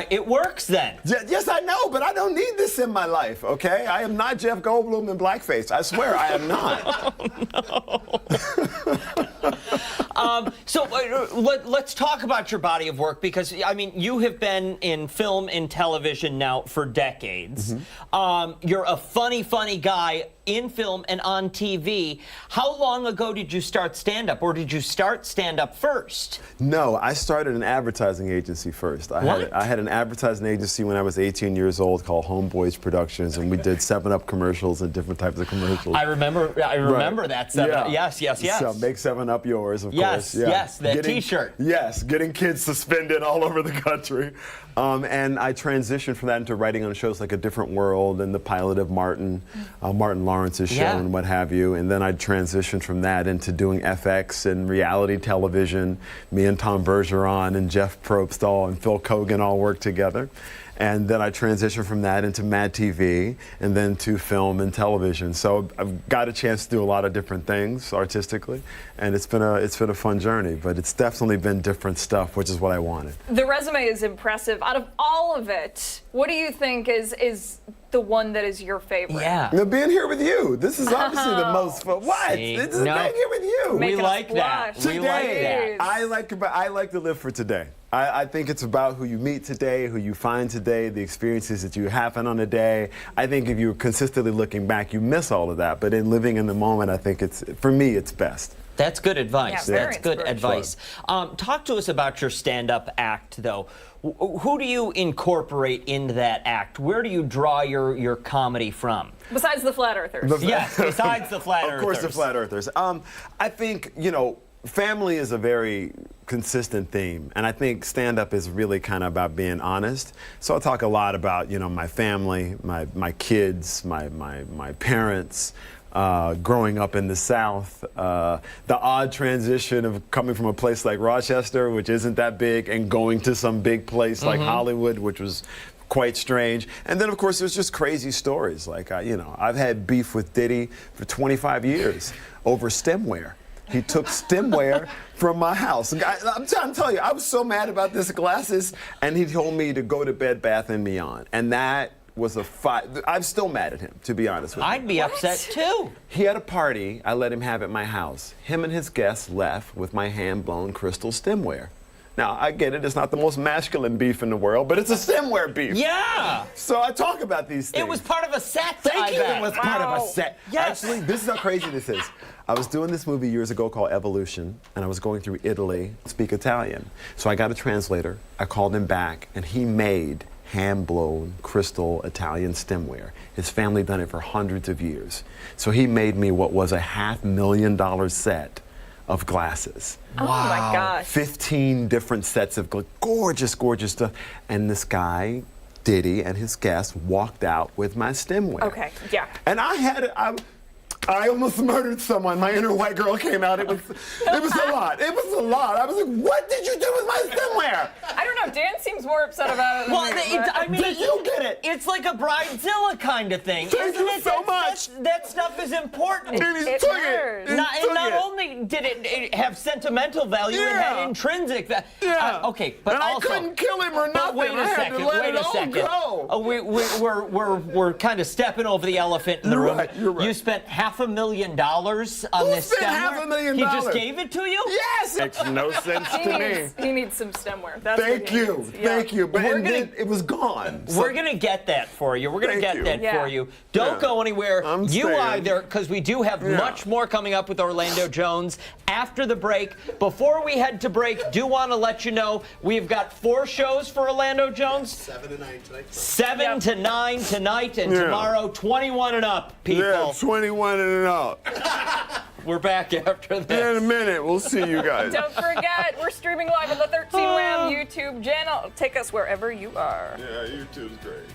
it works then. Yes, I know, but I don't need this in my life, okay? I am not Jeff Goldblum in blackface. I swear I am not. Let's talk about your body of work because, I mean, you have been in film and television now for decades. You're a funny guy in film and on TV. How long ago did you start stand-up, or did you start stand-up first? No, I started an advertising agency first. I had an advertising agency when I was 18 years old called Homeboys Productions, and we did 7-Up commercials and different types of commercials. I remember that. Yes. So make 7-Up yours, of course. Yes, that T-shirt. Yes, getting kids suspended all over the country. And I transitioned from that into writing on shows like A Different World and the pilot of Martin Lawrence's show and what have you. And then I transitioned from that into doing FX and reality television. Me and Tom Bergeron and Jeff Probst and Phil Kogan all worked together. And then I transitioned from that into Mad TV and then to film and television. So I've got a chance to do a lot of different things artistically, and it's been a fun journey, but it's definitely been different stuff, which is what I wanted. The resume is impressive. Out of all of it, what do you think is the one that is your favorite? Yeah. Now, being here with you. This is obviously the most fun. What? See? This is being here with you. We like that. Today. We like that. I like to live for today. I think it's about who you meet today, who you find today, the experiences that you happen on a day. I think if you're consistently looking back, you miss all of that. But in living in the moment, I think for me, it's best. That's good advice. Yeah, That's good advice. Talk to us about your stand-up act, though. Who do you incorporate into that act? Where do you draw your comedy from? Besides the Flat Earthers. Yes, besides the Flat Earthers. Of course, the Flat Earthers. I think, family is a very consistent theme, and I think stand-up is really kind of about being honest. So I talk a lot about, my family, my kids, my parents, growing up in the South, the odd transition of coming from a place like Rochester, which isn't that big, and going to some big place like Hollywood, which was quite strange. And then, of course, there's just crazy stories. Like, I've had beef with Diddy for 25 years over stemware. He took stemware from my house. I'm trying to tell you, I was so mad about this glasses, and he told me to go to Bed Bath & Beyond. And that was a fight. I'm still mad at him, to be honest with you. I'd be upset, too. He had a party I let him have at my house. Him and his guests left with my hand-blown crystal stemware. Now, I get it, it's not the most masculine beef in the world, but it's a stemware beef. Yeah! So I talk about these things. It was part of a set, Thank you, it was part of a set. Yes. Actually, this is how crazy this is. I was doing this movie years ago called Evolution, and I was going through Italy, speak Italian. So I got a translator, I called him back, and he made hand-blown crystal Italian stemware. His family done it for hundreds of years. So he made me what was a $500,000 set of glasses. Oh my gosh. 15 different sets of gorgeous stuff. And this guy, Diddy, and his guests walked out with my stemware. Okay, yeah. And I had it, I almost murdered someone. My inner white girl came out. It was a lot. It was a lot. I was like, what did you do with my swimwear? I don't know. Dan seems more upset about it than Well, me, but- I mean, Did you get it? It's like a bridezilla kind of thing. Thank isn't you it? so much. That stuff is important. And he It took matters. it. Not only did it have sentimental value, it had Yeah. intrinsic value. Yeah. Okay, but and also, I couldn't kill him or but nothing. wait I a had second. to let Wait it a all second. go. We're kind of stepping over the elephant in the You're room. right, you're right. You spent $500,000 on Who this spent stemware? $500,000? He just gave it to you? Yes. Makes no sense to me. He needs some stemware. That's what Thank he you. needs. Yeah. Thank you. But We're and then it was gone. So We're going to get that for you. We're going to Thank get you. that Yeah. for you. Don't Yeah. go anywhere. I'm You staying. either, because we do have Yeah. much more coming up with Orlando Jones after the break. Before we head to break, do want to let you know we've got 4 shows for Orlando Jones. 7 to 9 tonight. 7 to 9 tonight, and Yeah. tomorrow 21 and up, people. Yeah, 21 and up. We're back after this. In a minute, we'll see you guys. Don't forget, we're streaming live on the 13 Wham YouTube channel. Take us wherever you are. Yeah, YouTube's great.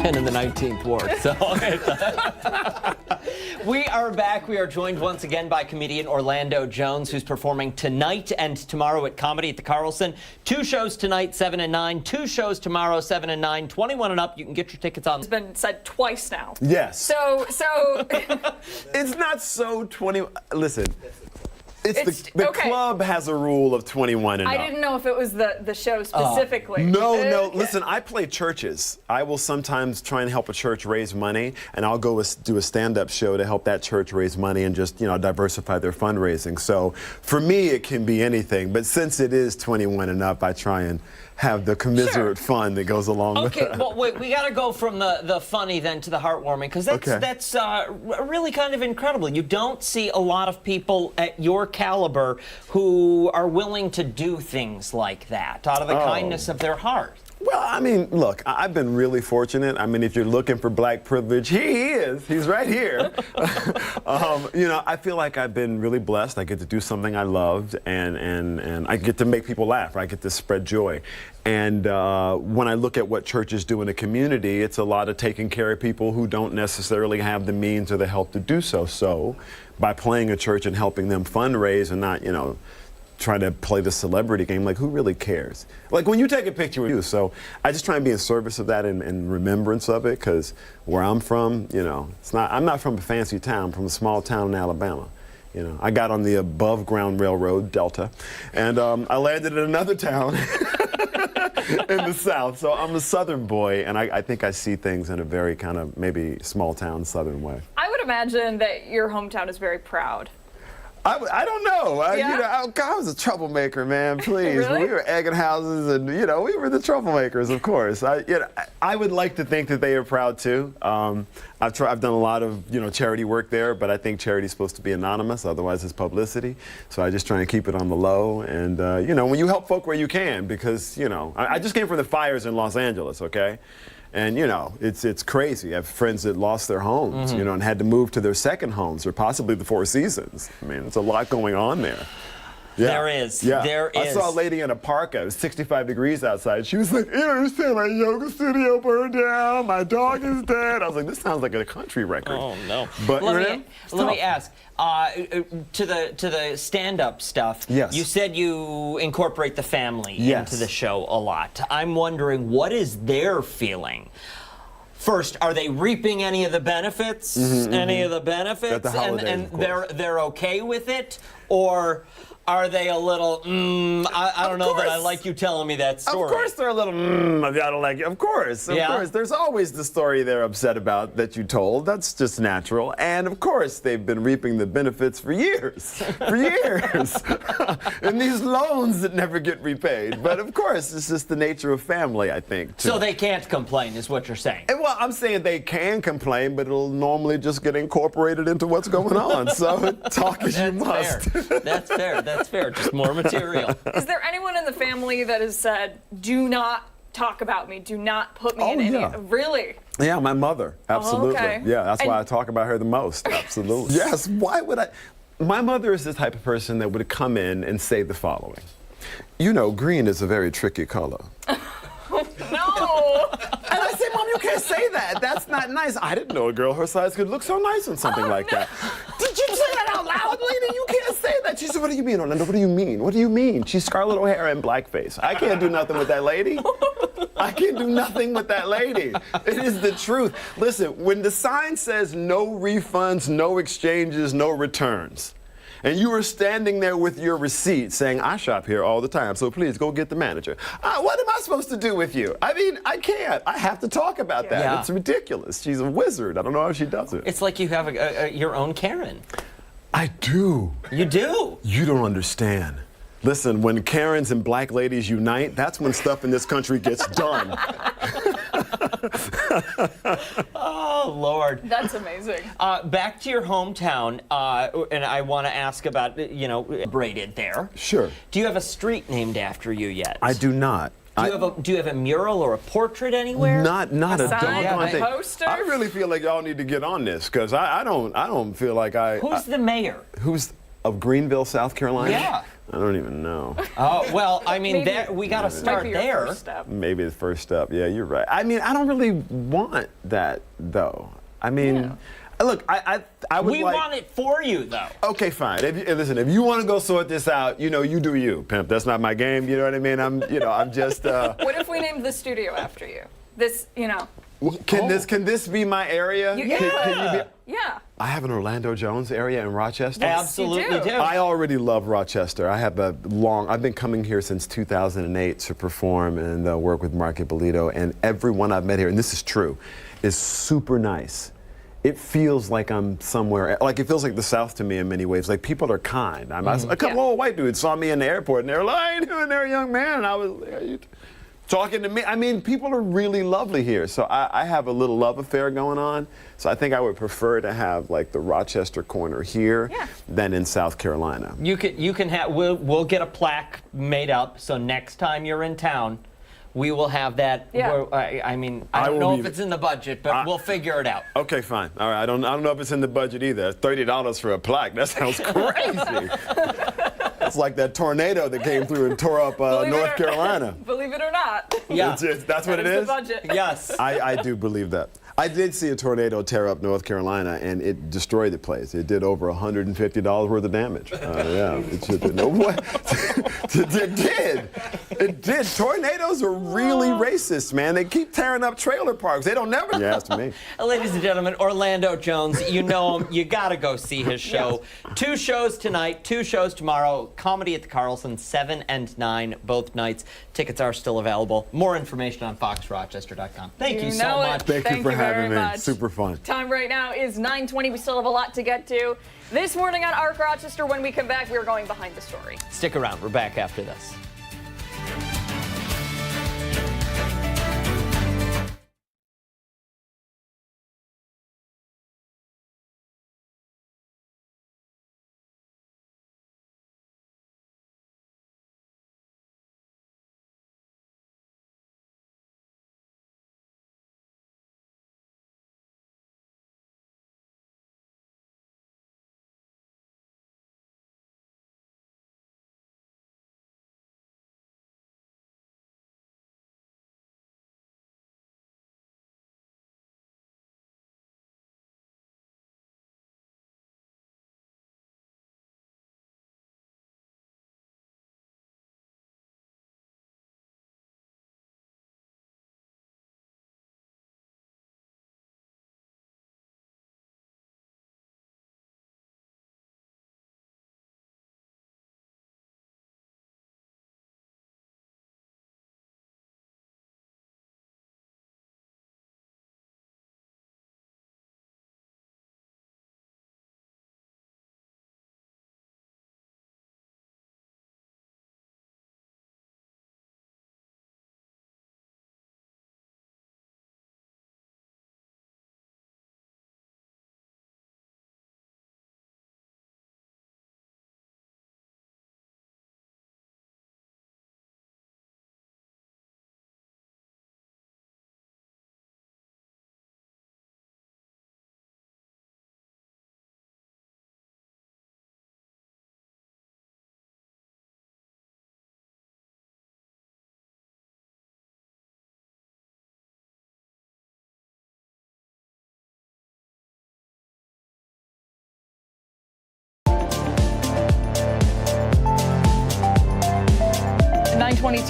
And in the 19th ward. So we are back. We are joined once again by comedian Orlando Jones, who's performing tonight and tomorrow at Comedy at the Carlson. 2 shows tonight, 7 and 9. 2 shows tomorrow, 7 and 9. 21 and up. You can get your tickets on. It's been said twice now. Yes. So It's not so 20. Listen. The club has a rule of 21 and up. I didn't know if it was the show specifically. No. Listen, I play churches. I will sometimes try and help a church raise money, and I'll go do a stand-up show to help that church raise money and just, diversify their fundraising. So for me, it can be anything. But since it is 21 and up, I try and have the commiserate fun that goes along with it. Okay, well, wait, we got to go from the funny then to the heartwarming, because that's really kind of incredible. You don't see a lot of people at your caliber who are willing to do things like that out of the kindness of their heart. Well, I mean, look, I've been really fortunate. I mean, if you're looking for black privilege, he is. He's right here. I feel like I've been really blessed. I get to do something I loved, and I get to make people laugh. I get to spread joy. And when I look at what churches do in a community, it's a lot of taking care of people who don't necessarily have the means or the help to do so. So by playing a church and helping them fundraise and not, trying to play the celebrity game, like, who really cares? Like, when you take a picture with you, so I just try and be in service of that and remembrance of it, because where I'm from, I'm not from a fancy town, I'm from a small town in Alabama. I got on the above ground railroad, Delta, and I landed in another town in the South. So I'm a Southern boy, and I think I see things in a very kind of maybe small town Southern way. I would imagine that your hometown is very proud. I don't know. I was a troublemaker, man. Please. Really? We were egging houses, and we were the troublemakers, of course. I would like to think that they are proud too. I've done a lot of charity work there, but I think charity's supposed to be anonymous, otherwise it's publicity. So I just try and keep it on the low. And when you help folk where you can, because I just came from the fires in Los Angeles, okay? And it's crazy. I have friends that lost their homes, and had to move to their second homes or possibly the Four Seasons. I mean, it's a lot going on there. Yeah. There is. Yeah. There is. I saw a lady in a parka. It was 65 degrees outside. She was like, "You understand? My yoga studio burned down. My dog is dead." I was like, "This sounds like a country record." Oh no! But let me ask. To the stand-up stuff. Yes. You said you incorporate the family into the show a lot. I'm wondering, what is their feeling? First, are they reaping any of the benefits? Any of the benefits? At the holidays, and of course. they're okay with it, or are they a little, I don't know that I like you telling me that story. Of course they're a little, I don't like it. Of course. There's always the story they're upset about that you told. That's just natural. And of course, they've been reaping the benefits for years. For years. And these loans that never get repaid. But of course, it's just the nature of family, I think. So they can't complain, is what you're saying. Well, I'm saying they can complain, but it'll normally just get incorporated into what's going on. So talk as you must. Fair. That's fair. That's fair. Just more material. Is there anyone in the family that has said, "Do not talk about me. Do not put me in any"? Really? Yeah, my mother. Absolutely. Okay. Yeah, that's why I talk about her the most. Absolutely. Yes. Why would I? My mother is the type of person that would come in and say the following. Green is a very tricky color. No. And I say, "Mom, you can't say that. That's not nice." I didn't know a girl her size could look so nice on something like that. Did you say that out loud, lady? You can't say that. She said, "What do you mean, Orlando? What do you mean? What do you mean?" She's Scarlett O'Hara in blackface. I can't do nothing with that lady. I can't do nothing with that lady. It is the truth. Listen, when the sign says no refunds, no exchanges, no returns, and you were standing there with your receipt saying, "I shop here all the time, so please go get the manager." What am I supposed to do with you? I mean, I can't. I have to talk about that. Yeah. It's ridiculous. She's a wizard. I don't know how she does it. It's like you have your own Karen. I do. You do? You don't understand. Listen, when Karens and black ladies unite, that's when stuff in this country gets done. Oh, Lord. That's amazing. Back to your hometown, and I want to ask about, braided there. Sure. Do you have a street named after you yet? I do not. Do you have a mural or a portrait anywhere? Not a doggone thing. Poster? I really feel like y'all need to get on this, because I don't feel like I... Who's the mayor? Who's of Greenville, South Carolina? Yeah. I don't even know. Oh, well, I mean, we got to start there. First step. Maybe the first step. Yeah, you're right. I mean, I don't really want that, though. I mean, look, I would We want it for you, though. Okay, fine. Listen, if you want to go sort this out, you do you, pimp. That's not my game. You know what I mean? I'm just. What if we named the studio after you? This, Can this be my area? Yeah. Can you be? Yeah. I have an Orlando Jones area in Rochester. Absolutely do. I already love Rochester. I've been coming here since 2008 to perform and work with Mark Ippolito, and everyone I've met here, and this is true, is super nice. It feels like I'm somewhere, like it feels like the South to me in many ways. Like people are kind. A couple old white dudes saw me in the airport and they were like, "How you doing there, young man?" And I was talking to me. I mean, people are really lovely here. So I have a little love affair going on. So I think I would prefer to have like the Rochester corner here than in South Carolina. You can have. We'll get a plaque made up. So next time you're in town, we will have that. Yeah. I don't know if it's in the budget, but we'll figure it out. Okay, fine. All right. I don't know if it's in the budget either. $30 for a plaque. That sounds crazy. It's like that tornado that came through and tore up North Carolina. Believe it or not. Yeah. That's what it is? The budget. Yes. I do believe that. I did see a tornado tear up North Carolina, and it destroyed the place. It did over $150 worth of damage. It did. It did. Tornadoes are really racist, man. They keep tearing up trailer parks. They don't never. You asked me. Ladies and gentlemen, Orlando Jones, you know him. You got to go see his show. 2 shows tonight, 2 shows tomorrow. Comedy at the Carlson, 7 and 9, both nights. Tickets are still available. More information on foxrochester.com. Thank you so much. Thank you for having me. Much. Super fun. Time right now is 9:20. We still have a lot to get to. This morning on Arc Rochester, when we come back, we're going behind the story. Stick around. We're back after this.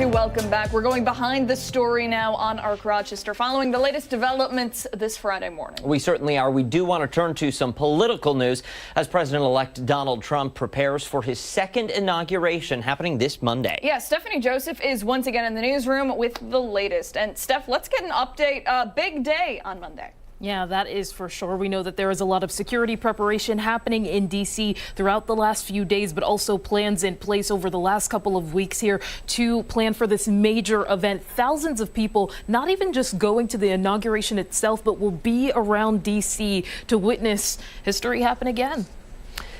Welcome back. We're going behind the story now on Arc Rochester, following the latest developments this Friday morning. We certainly are. We do want to turn to some political news as President-elect Donald Trump prepares for his 2nd inauguration happening this Monday. Yeah, Stephanie Joseph is once again in the newsroom with the latest. And Steph, let's get an update. Big day on Monday. Yeah, that is for sure. We know that there is a lot of security preparation happening in D.C. throughout the last few days, but also plans in place over the last couple of weeks here to plan for this major event. Thousands of people, not even just going to the inauguration itself, but will be around D.C. to witness history happen again.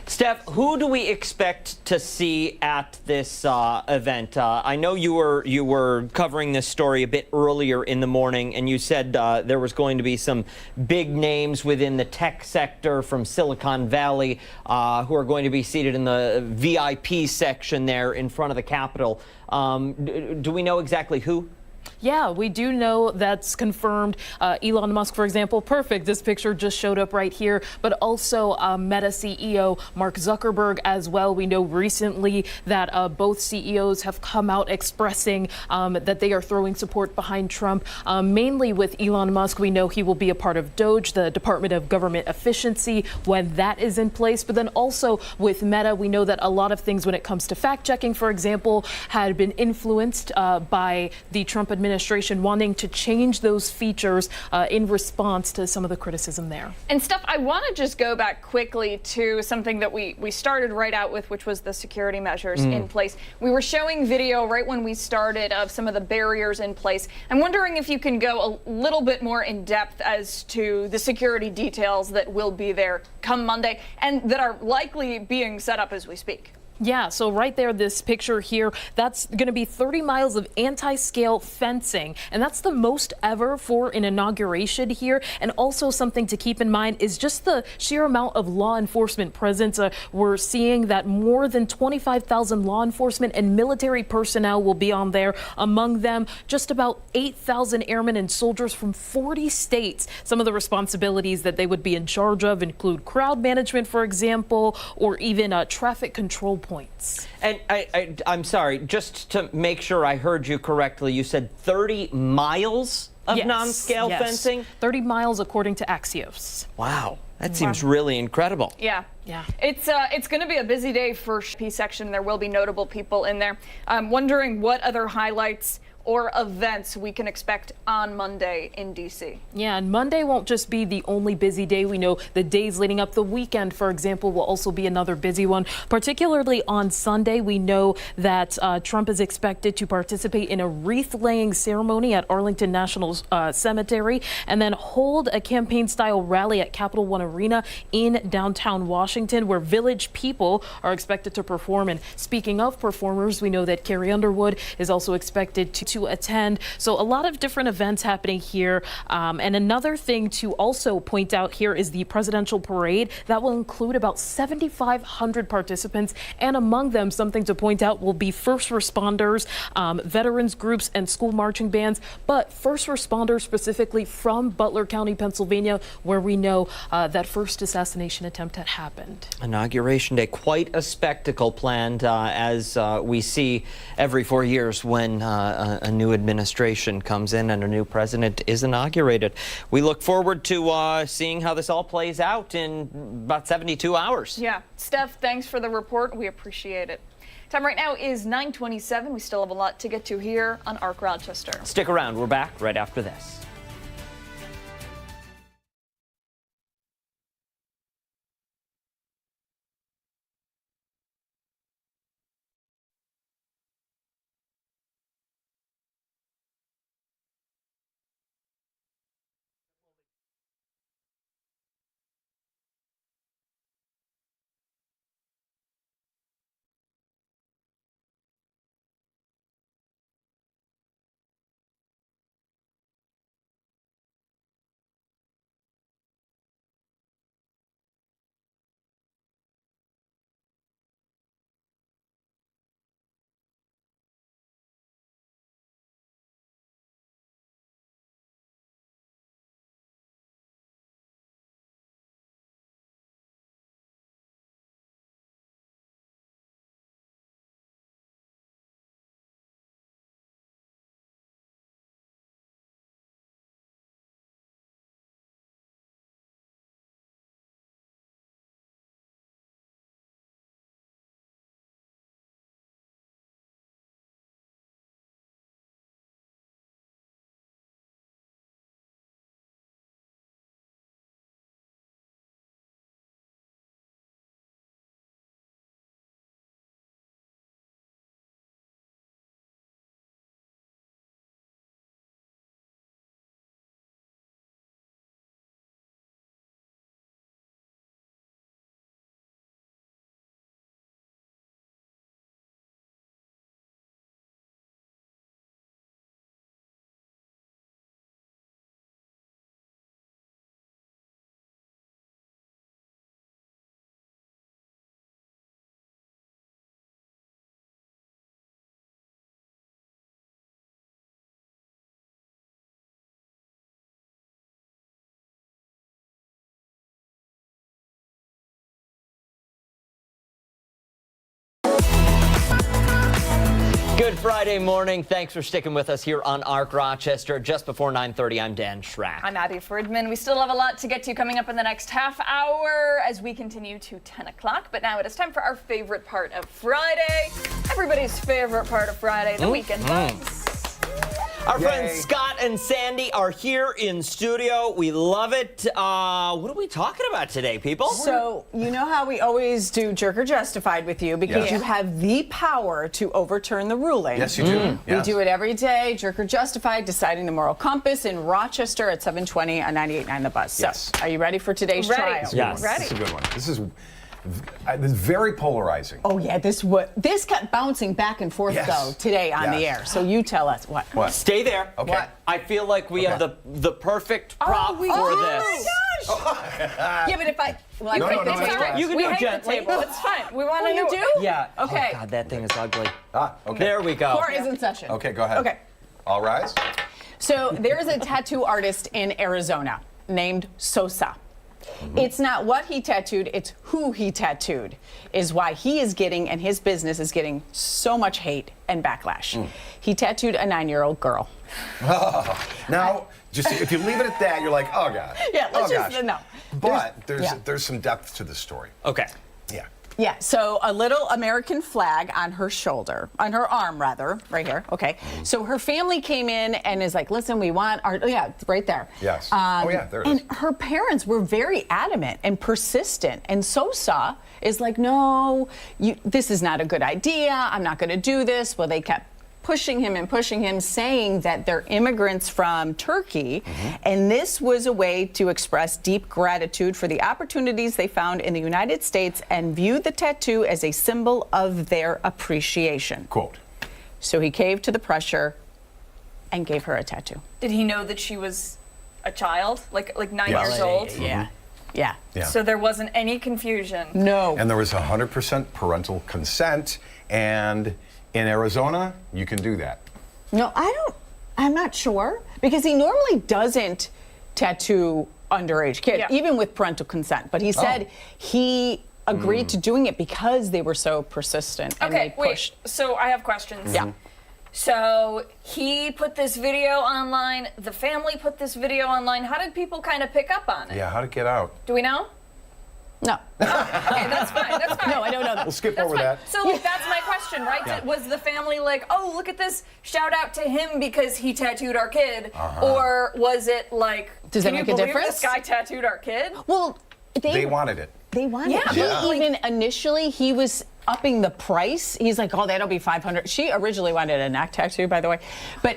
Steph, who do we expect to see at this event? I know you were covering this story a bit earlier in the morning, and you said there was going to be some big names within the tech sector from Silicon Valley who are going to be seated in the VIP section there in front of the Capitol. Do we know exactly who? Yeah, we do know that's confirmed. Elon Musk, for example, perfect. This picture just showed up right here, but also Meta CEO Mark Zuckerberg as well. We know recently that both CEOs have come out expressing that they are throwing support behind Trump. Mainly with Elon Musk, we know he will be a part of DOGE, the Department of Government Efficiency, when that is in place. But then also with Meta, we know that a lot of things when it comes to fact checking, for example, had been influenced by the Trump administration wanting to change those features in response to some of the criticism there. And Steph, I want to just go back quickly to something that we started right out with, which was the security measures in place. We were showing video right when we started of some of the barriers in place. I'm wondering if you can go a little bit more in depth as to the security details that will be there come Monday and that are likely being set up as we speak. Yeah, so right there, this picture here, that's going to be 30 miles of anti-scale fencing, and that's the most ever for an inauguration here. And also something to keep in mind is just the sheer amount of law enforcement presence. We're seeing that more than 25,000 law enforcement and military personnel will be on there. Among them, just about 8,000 airmen and soldiers from 40 states. Some of the responsibilities that they would be in charge of include crowd management, for example, or even traffic control points. And I'm sorry, just to make sure I heard you correctly, you said 30 miles of non-scale fencing? 30 miles according to Axios. Wow, that seems really incredible. Yeah. It's going to be a busy day for P section. There will be notable people in there. I'm wondering what other highlights or events we can expect on Monday in D.C. Yeah, and Monday won't just be the only busy day. We know the days leading up the weekend, for example, will also be another busy one. Particularly on Sunday, we know that Trump is expected to participate in a wreath-laying ceremony at Arlington National Cemetery and then hold a campaign-style rally at Capital One Arena in downtown Washington, where village people are expected to perform. And speaking of performers, we know that Carrie Underwood is also expected to attend. So a lot of different events happening here. And another thing to also point out here is the presidential parade that will include about 7,500 participants. And among them, something to point out will be first responders, veterans groups, and school marching bands. But first responders specifically from Butler County, Pennsylvania, where we know that first assassination attempt had happened. Inauguration Day, quite a spectacle planned as we see every 4 years when a new administration comes in and a new president is inaugurated. We look forward to seeing how this all plays out in about 72 hours. Yeah. Steph, thanks for the report. We appreciate it. Time right now is 9:27. We still have a lot to get to here on ARC Rochester. Stick around. We're back right after this. Good Friday morning. Thanks for sticking with us here on ARC Rochester. Just before 9:30, I'm Dan Schrack. I'm Abby Fridman. We still have a lot to get to coming up in the next half hour as we continue to 10 o'clock. But now it is time for our favorite part of Friday. Everybody's favorite part of Friday, the weekend buzz. Our friends Scott and Sandy are here in studio. We love it. What are we talking about today, people? So, you know how we always do Jerk or Justified with you because you have the power to overturn the ruling. Yes, you do. We do it every day, Jerk or Justified, deciding the moral compass in Rochester at 720 on 98.9 The Buzz. So, are you ready for today's trial? Yes. This is a good one. This is very polarizing. Oh, yeah, this kept bouncing back and forth, though, today on the air. So you tell us what. Stay there. Okay. What? I feel like we have the perfect prop for this. Oh, my gosh! Yeah, but if I... Well, I break the table. You can do it gently. It's fine. We want to you do? Yeah. Okay. Oh, God, that thing is ugly. Okay. There we go. Court is in session. Okay, go ahead. Okay. All rise. So there is a tattoo artist in Arizona named Sosa. It's not what he tattooed, it's who he tattooed is why he is getting, and his business is getting so much hate and backlash. He tattooed a 9-year-old girl. Now, just if you leave it at that, you're like, oh, God. Yeah, let's no. But there's some depth to the story. Okay. Yeah. Yeah, so a little American flag on her shoulder, on her arm rather, right here, okay. So her family came in and is like, listen, we want our, right there. Yes. There it is. And her parents were very adamant and persistent. And Sosa is like, no, this is not a good idea. I'm not going to do this. Well, they kept pushing him, saying that they're immigrants from Turkey, and this was a way to express deep gratitude for the opportunities they found in the United States and viewed the tattoo as a symbol of their appreciation. Quote. So he caved to the pressure and gave her a tattoo. Did he know that she was a child, like 9 years old? Yeah. So there wasn't any confusion. No. And there was 100% parental consent, and in Arizona, you can do that. No, I'm not sure, because he normally doesn't tattoo underage kids, even with parental consent. But he said he agreed to doing it because they were so persistent and they pushed. Wait, so I have questions. Yeah. So he put this video online, the family put this video online. How did people kind of pick up on it? Yeah, how'd it get out? Do we know? No. Okay, that's fine. No, I don't know. We'll skip over that. So that's my question, right? Was the family like, oh, look at this, shout out to him because he tattooed our kid? Or was it like, does that make a difference? This guy tattooed our kid? Well, they wanted it. They wanted it. He even initially, he was upping the price. He's like, oh, that'll be $500. She originally wanted a neck tattoo, by the way. But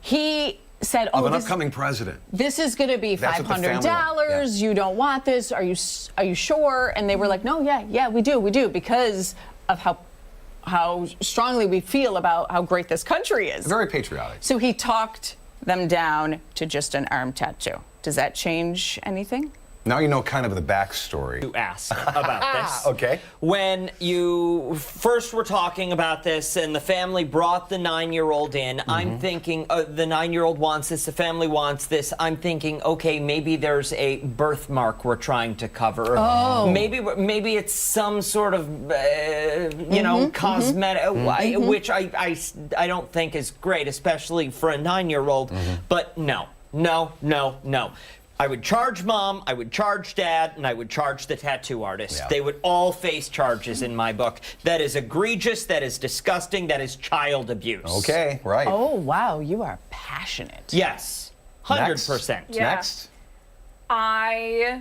he said, of an upcoming president. This is going to be $500. You don't want this. Are you sure? And they were like, no, yeah, we do, because of how strongly we feel about how great this country is. Very patriotic. So he talked them down to just an arm tattoo. Does that change anything? Now you know kind of the backstory. To ask about this. Okay. When you first were talking about this and the family brought the 9-year-old in, I'm thinking the 9-year-old wants this, the family wants this. I'm thinking, okay, maybe there's a birthmark we're trying to cover. Oh. Maybe it's some sort of, cosmetic, which I don't think is great, especially for a 9-year-old. But no. I would charge mom, I would charge dad, and I would charge the tattoo artist. They would all face charges in my book. That is egregious, that is disgusting, that is child abuse. Okay, right. Oh, wow, you are passionate. Yes, 100%. Next. I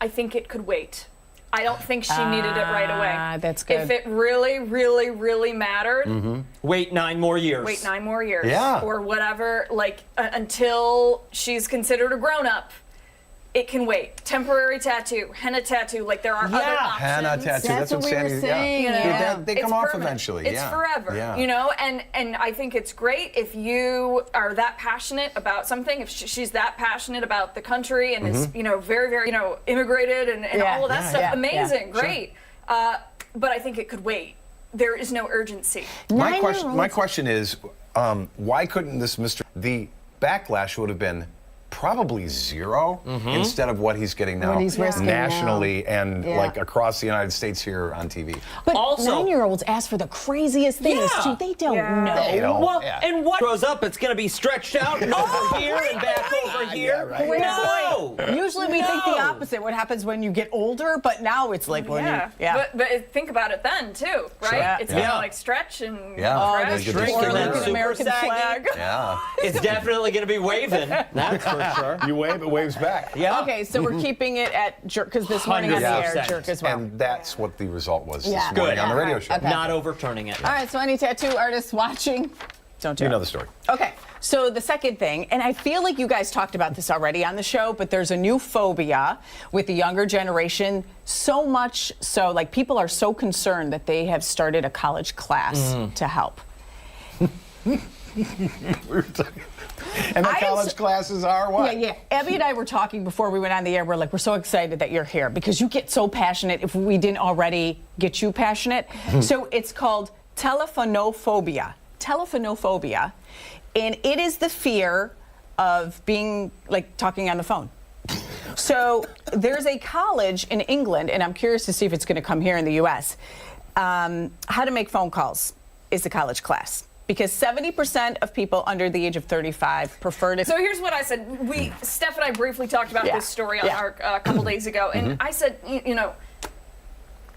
think it could wait. I don't think she needed it right away. That's good. If it really, really, really mattered, wait 9 more years. wait 9 more years. Yeah. Or whatever, until she's considered a grown-up. It can wait. Temporary tattoo, henna tattoo, like there are other options. Henna tattoo, that's what we were Sandy, saying, They come It's off permanent. eventually. It's forever, and I think it's great if you are that passionate about something, if she's that passionate about the country and is, very, very, immigrated and all of that stuff. Amazing, great. But I think it could wait. There is no urgency. My question is, why couldn't the backlash would have been probably zero instead of what he's getting now What he's risking nationally now. and like across the United States here on TV. But Also- 9-year-olds ask for the craziest things Yeah. too. They don't know. They don't. Well, Yeah. and what grows up, it's going to be stretched out and over here and back over here. Great No! point. Usually we think the No. opposite. What happens when you get older, but now it's like when you But think about it then too, right? Sure. It's Yeah. gonna like stretch and Yeah. stretch. Shrink or and like then an super American saggy. flag. Yeah. It's definitely going to be waving. That's for sure. You wave, it waves back. Yeah. Okay, so we're keeping it at jerk because this morning on the air 100%. jerk as well. And that's what the result was Yeah. this morning Good. on the radio show. Okay. Not overturning it. All right, so any tattoo artists watching, don't do You it. know the story. Okay, so the second thing, and I feel like you guys talked about this already on the show, but there's a new phobia with the younger generation. So much so, like people are so concerned that they have started a college class to help. And the I am college classes are what? Yeah. Abby and I were talking before we went on the air. We're like, we're so excited that you're here because you get so passionate if we didn't already get you passionate. So it's called telephonophobia. Telephonophobia. And it is the fear of being like talking on the phone. So there's a college in England, and I'm curious to see if it's going to come here in the U.S. How to make phone calls is the college class. Because 70% of people under the age of 35 prefer to. So here's what I said. Steph and I briefly talked about this story on our a couple days ago, and I said, you know,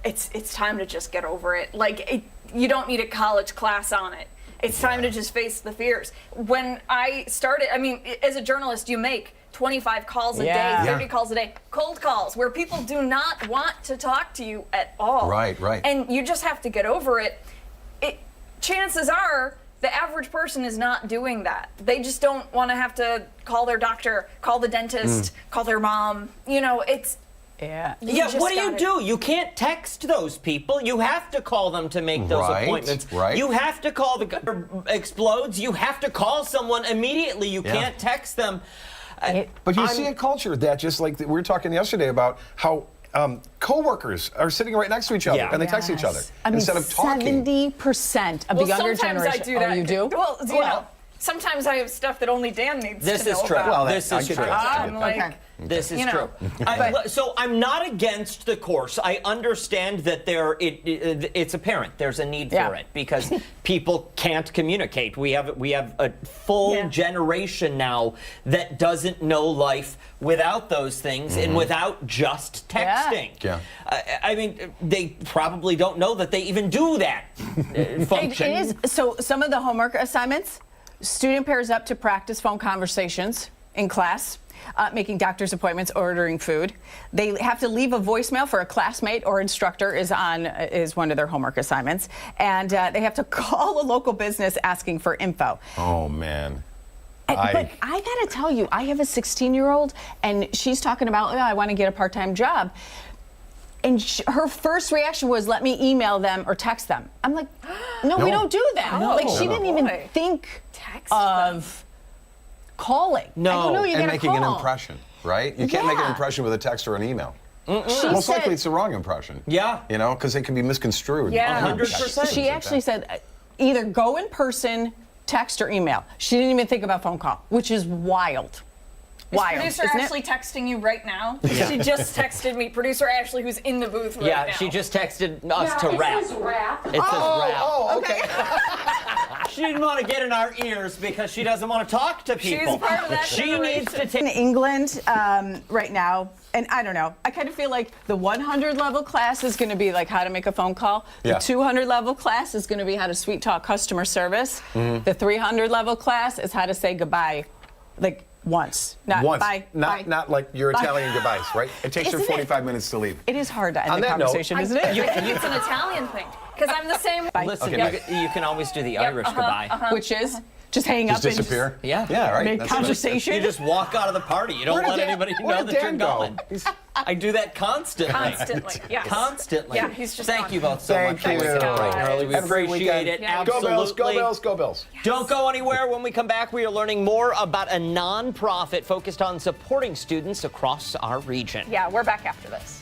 it's time to just get over it. Like, you don't need a college class on it. It's time to just face the fears. When I started, I mean, as a journalist, you make 25 calls a day, 30 calls a day, cold calls, where people do not want to talk to you at all. Right. And you just have to get over it. Chances are, the average person is not doing that. They just don't want to have to call their doctor, call the dentist, call their mom. You know, it's... Yeah. What do you do? You can't text those people. You have to call them to make those appointments. Right. You have to call the explodes. You have to call someone immediately. You can't text them. But you see a culture that just like we were talking yesterday about how co-workers are sitting right next to each other and they text each other instead of talking. 70% of the younger generation. I do that. Oh, you do? Well, you know, sometimes I have stuff that only Dan needs This to know is true. about. Well, this is true. I'm like, This is you know. true. So I'm not against the course. I understand that it's apparent there's a need for it because people can't communicate. We have a full generation now that doesn't know life without those things and without just texting. Yeah. I mean, they probably don't know that they even do that function. It is. So some of the homework assignments, student pairs up to practice phone conversations in class. Making doctor's appointments, ordering food. They have to leave a voicemail for a classmate or instructor is one of their homework assignments. And they have to call a local business asking for info. Oh, man. But I gotta tell you, I have a 16-year-old and she's talking about, I want to get a part-time job. And her first reaction was, let me email them or text them. I'm like, no, we don't do that. Like, she didn't even think of calling. No. I don't know, you and gotta making call. an impression, right? You can't make an impression with a text or an email. Most likely it's the wrong impression. Yeah. You know, because it can be misconstrued. Yeah. 100%. She actually said either go in person, text, or email. She didn't even think about phone call, which is wild. Is Wild, producer isn't it? Ashley texting you right now? She just texted me. Producer Ashley, who's in the booth right now. Yeah, she just texted us to It rap. says rap. It says rap. Oh, okay. She didn't want to get in our ears because she doesn't want to talk to people. She's part of that She needs to In take. England right now, and I don't know, I kind of feel like the 100 level class is going to be like how to make a phone call. Yeah. The 200 level class is going to be how to sweet talk customer service. The 300 level class is how to say goodbye, like once, not Once. bye. bye. Not like your Italian goodbyes, right? It takes her Isn't it? 45 minutes to leave. It is hard to end On the that note- conversation, isn't it? I think it's an Italian thing. Because I'm the same. Listen, Okay, you can always do the Irish goodbye. Which is just hang Just up and disappear? Yeah. Yeah, right. make That's conversation. You just walk out of the party. You don't Where did let Dan- anybody where know did that you're Dan go? going. I do that constantly. Constantly, yes. Constantly. Yeah, he's just Thank gone. you both so Thank much for you. coming bright and early. We Have a great appreciate weekend. it. Yeah. Go Absolutely. Bills, go Bills, go Bills. Don't go anywhere. When we come back, we are learning more about a nonprofit focused on supporting students across our region. Yeah, we're back after this.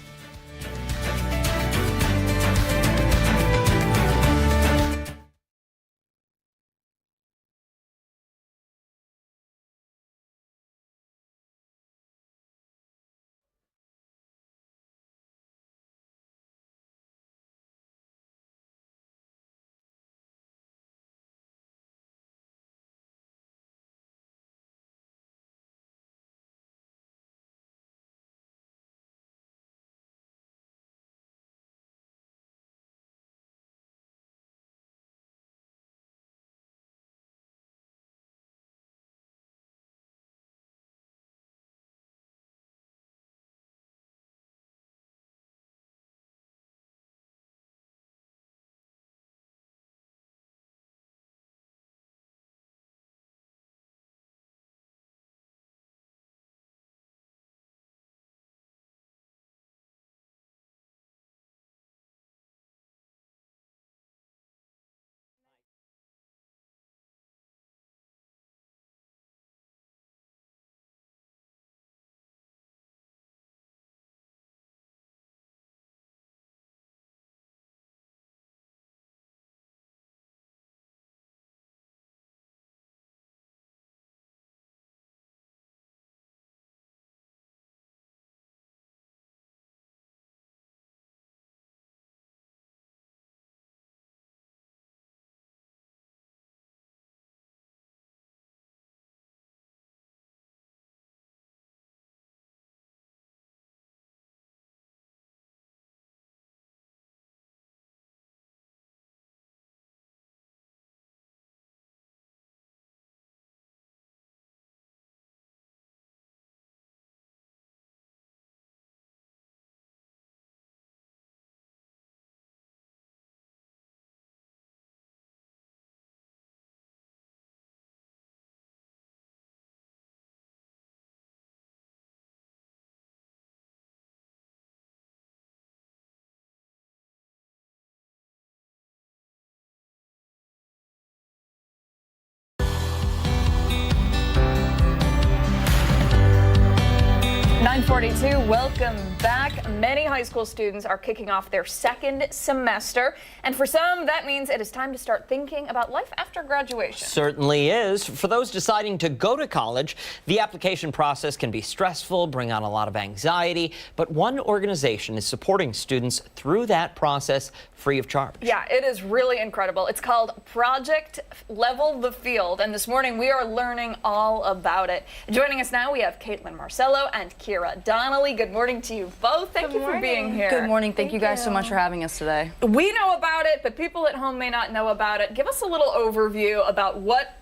7:42. Welcome back. Many high school students are kicking off their second semester, and for some, that means it is time to start thinking about life after graduation. Certainly is. For those deciding to go to college, the application process can be stressful, bring on a lot of anxiety, but one organization is supporting students through that process free of charge. Yeah, it is really incredible. It's called Project Level the Field, and this morning we are learning all about it. Joining us now, we have Caitlyn, Marcello, and Keira. Donnelly, good morning to you both. Thank you for being here. Good morning. Thank you guys so much for having us today. We know about it, but people at home may not know about it. Give us a little overview about what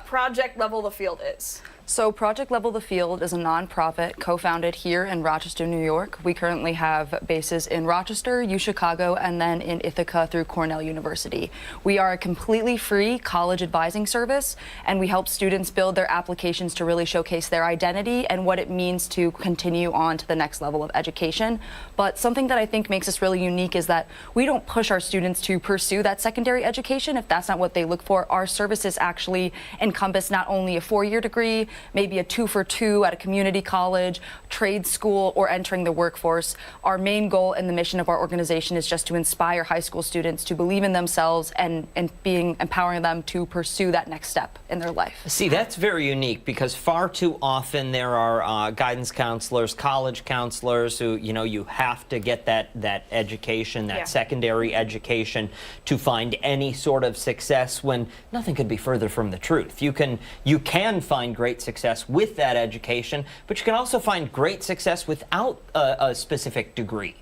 Project Level the Field is. So Project Level the Field is a nonprofit co-founded here in Rochester, New York. We currently have bases in Rochester, UChicago, and then in Ithaca through Cornell University. We are a completely free college advising service, and we help students build their applications to really showcase their identity and what it means to continue on to the next level of education. But something that I think makes us really unique is that we don't push our students to pursue that secondary education if that's not what they look for. Our services actually encompass not only a 4-year degree, maybe a 2-for-2 at a community college, trade school, or entering the workforce. Our main goal and the mission of our organization is just to inspire high school students to believe in themselves and empowering them to pursue that next step in their life. See, that's very unique because far too often there are guidance counselors, college counselors who, you have to get that education, that secondary education to find any sort of success when nothing could be further from the truth. You can find great success with that education, but you can also find great success without a specific degree.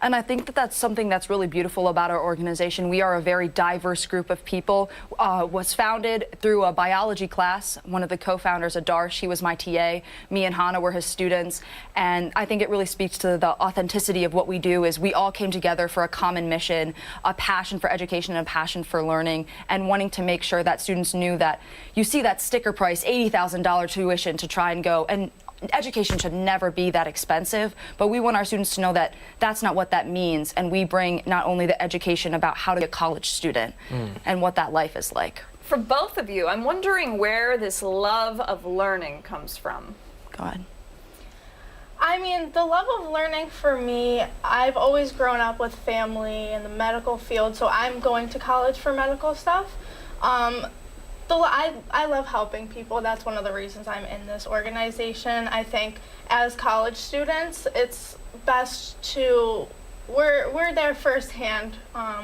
And I think that that's something that's really beautiful about our organization. We are a very diverse group of people. Was founded through a biology class. One of the co-founders, Adarsh, he was my TA. Me and Hannah were his students. And I think it really speaks to the authenticity of what we do is we all came together for a common mission, a passion for education and a passion for learning, and wanting to make sure that students knew that you see that sticker price, $80,000 tuition to try and go, and education should never be that expensive, but we want our students to know that that's not what that means, and we bring not only the education about how to be a college student and what that life is like. For both of you, I'm wondering where this love of learning comes from. Go ahead. I mean, the love of learning for me, I've always grown up with family in the medical field, so I'm going to college for medical stuff. I love helping people. That's one of the reasons I'm in this organization. I think as college students, it's best to, we're there firsthand,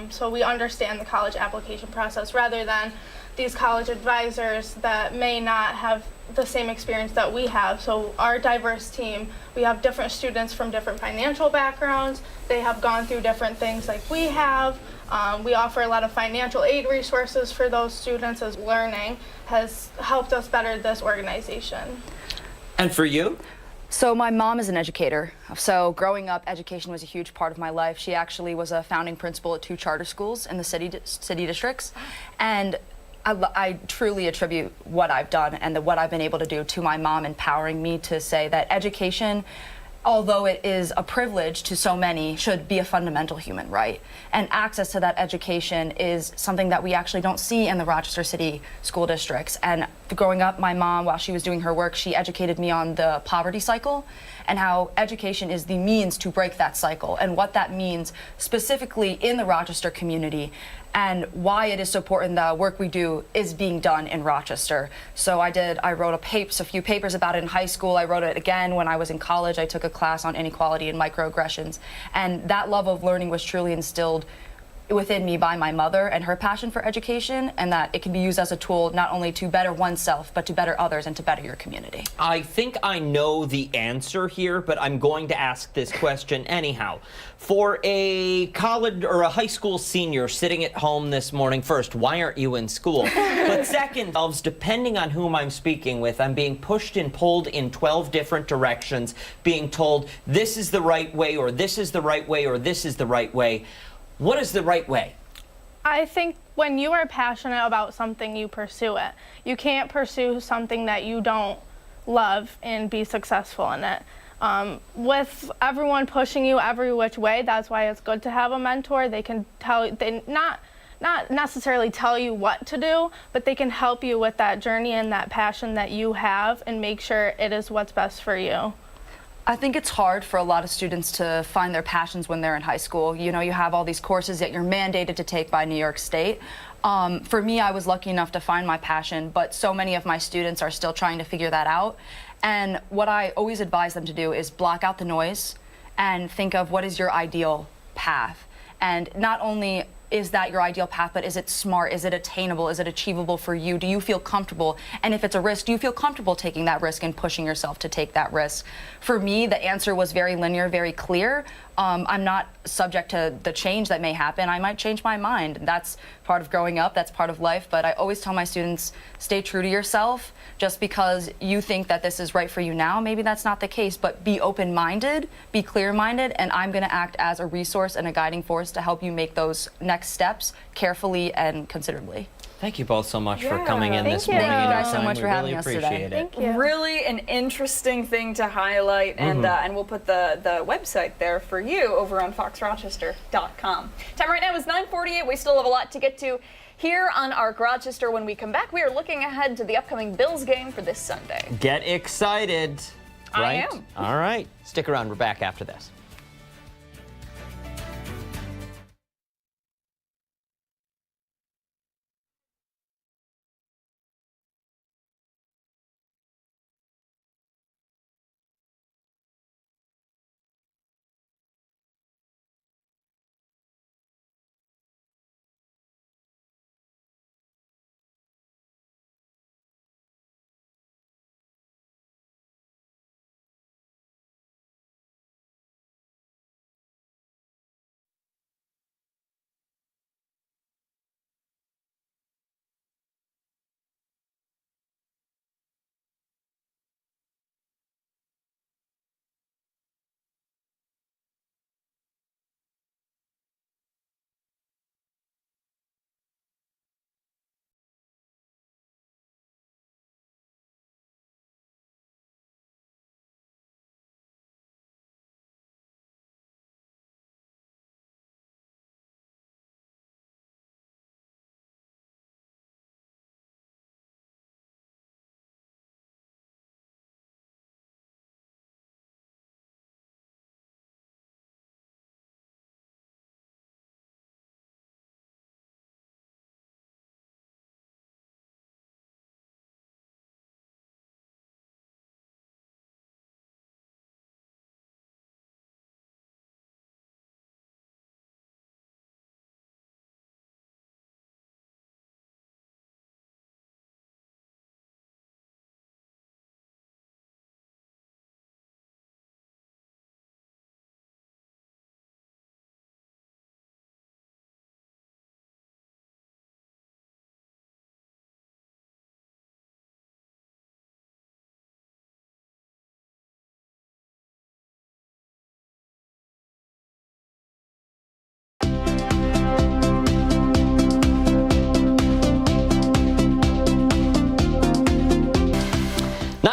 so we understand the college application process rather than these college advisors that may not have the same experience that we have. So our diverse team, we have different students from different financial backgrounds. They have gone through different things like we have. We offer a lot of financial aid resources for those students as learning has helped us better this organization. And for you? So my mom is an educator. So growing up, education was a huge part of my life. She actually was a founding principal at 2 charter schools in the city districts. And I truly attribute what I've done and what I've been able to do to my mom empowering me to say that education, although it is a privilege to so many, should be a fundamental human right. And access to that education is something that we actually don't see in the Rochester City school districts. And growing up, my mom, while she was doing her work, she educated me on the poverty cycle and how education is the means to break that cycle and what that means specifically in the Rochester community and why it is so important the work we do is being done in Rochester. So I wrote a few papers about it in high school. I wrote it again when I was in college. I took a class on inequality and microaggressions. And that love of learning was truly instilled within me by my mother and her passion for education, and that it can be used as a tool not only to better oneself, but to better others and to better your community. I think I know the answer here, but I'm going to ask this question anyhow. For a college or a high school senior sitting at home this morning, first, why aren't you in school? But second, depending on whom I'm speaking with, I'm being pushed and pulled in 12 different directions, being told this is the right way, or this is the right way, or this is the right way. What is the right way? I think when you are passionate about something, you pursue it. You can't pursue something that you don't love and be successful in it. With everyone pushing you every which way, that's why it's good to have a mentor. They can tell you, not necessarily tell you what to do, but they can help you with that journey and that passion that you have and make sure it is what's best for you. I think it's hard for a lot of students to find their passions when they're in high school. You know, you have all these courses that you're mandated to take by New York State. For me, I was lucky enough to find my passion, but so many of my students are still trying to figure that out. And what I always advise them to do is block out the noise and think of what is your ideal path. And not only is that your ideal path, but is it smart? Is it attainable? Is it achievable for you? Do you feel comfortable? And if it's a risk, do you feel comfortable taking that risk and pushing yourself to take that risk? For me, the answer was very linear, very clear. I'm not subject to the change that may happen. I might change my mind. That's part of growing up. That's part of life. But I always tell my students, stay true to yourself. Just because you think that this is right for you now, maybe that's not the case. But be open-minded, be clear-minded, and I'm going to act as a resource and a guiding force to help you make those next steps carefully and considerably. Thank you both so much for coming in this morning. Thank you guys so much for having us today. Thank you. Really an interesting thing to highlight, and we'll put the website there for you over on foxrochester.com. Time right now is 9:48. We still have a lot to get to here on Arc Rochester. When we come back, we are looking ahead to the upcoming Bills game for this Sunday. Get excited, right? I am. All right. Stick around. We're back after this.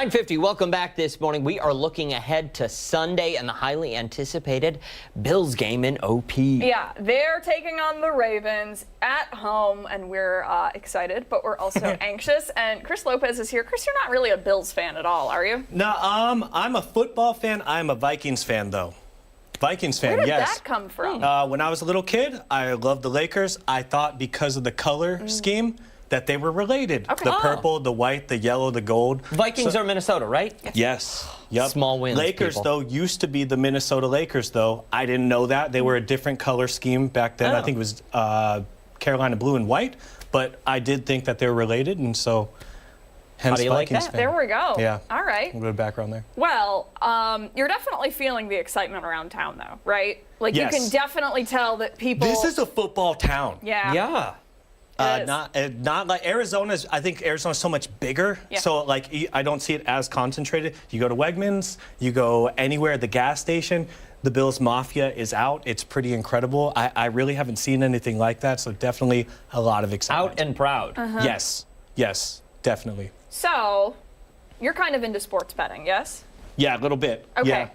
.50, welcome back this morning. We are looking ahead to Sunday and the highly anticipated Bills game in OP. Yeah, they're taking on the Ravens at home, and we're excited, but we're also anxious. And Chris Lopez is here. Chris, you're not really a Bills fan at all, are you? No, I'm a football fan. I'm a Vikings fan, though. Vikings fan, Where did yes. that come from? When I was a little kid, I loved the Lakers. I thought because of the color scheme that they were related. Okay. The purple, the white, the yellow, the gold. Vikings are Minnesota, right? Yes. Yep. Small wins, Lakers, people. though, used to be the Minnesota Lakers, though. I didn't know that. They were a different color scheme back then. I think it was Carolina blue and white. But I did think that they were related, and so hence How do you like Vikings that? fan. There we go. Yeah. All right. A little bit of background there. Well, you're definitely feeling the excitement around town, though, right? Like, Yes. you can definitely tell that people... This is a football town. Yeah. Yeah. Not like Arizona's. I think Arizona's so much bigger. Yeah. So like I don't see it as concentrated. You go to Wegmans, you go anywhere at the gas station. The Bills Mafia is out. It's pretty incredible. I really haven't seen anything like that. So definitely a lot of excitement. Out and proud. Yes, definitely. So, you're kind of into sports betting, yes? Yeah, a little bit. Okay. Yeah.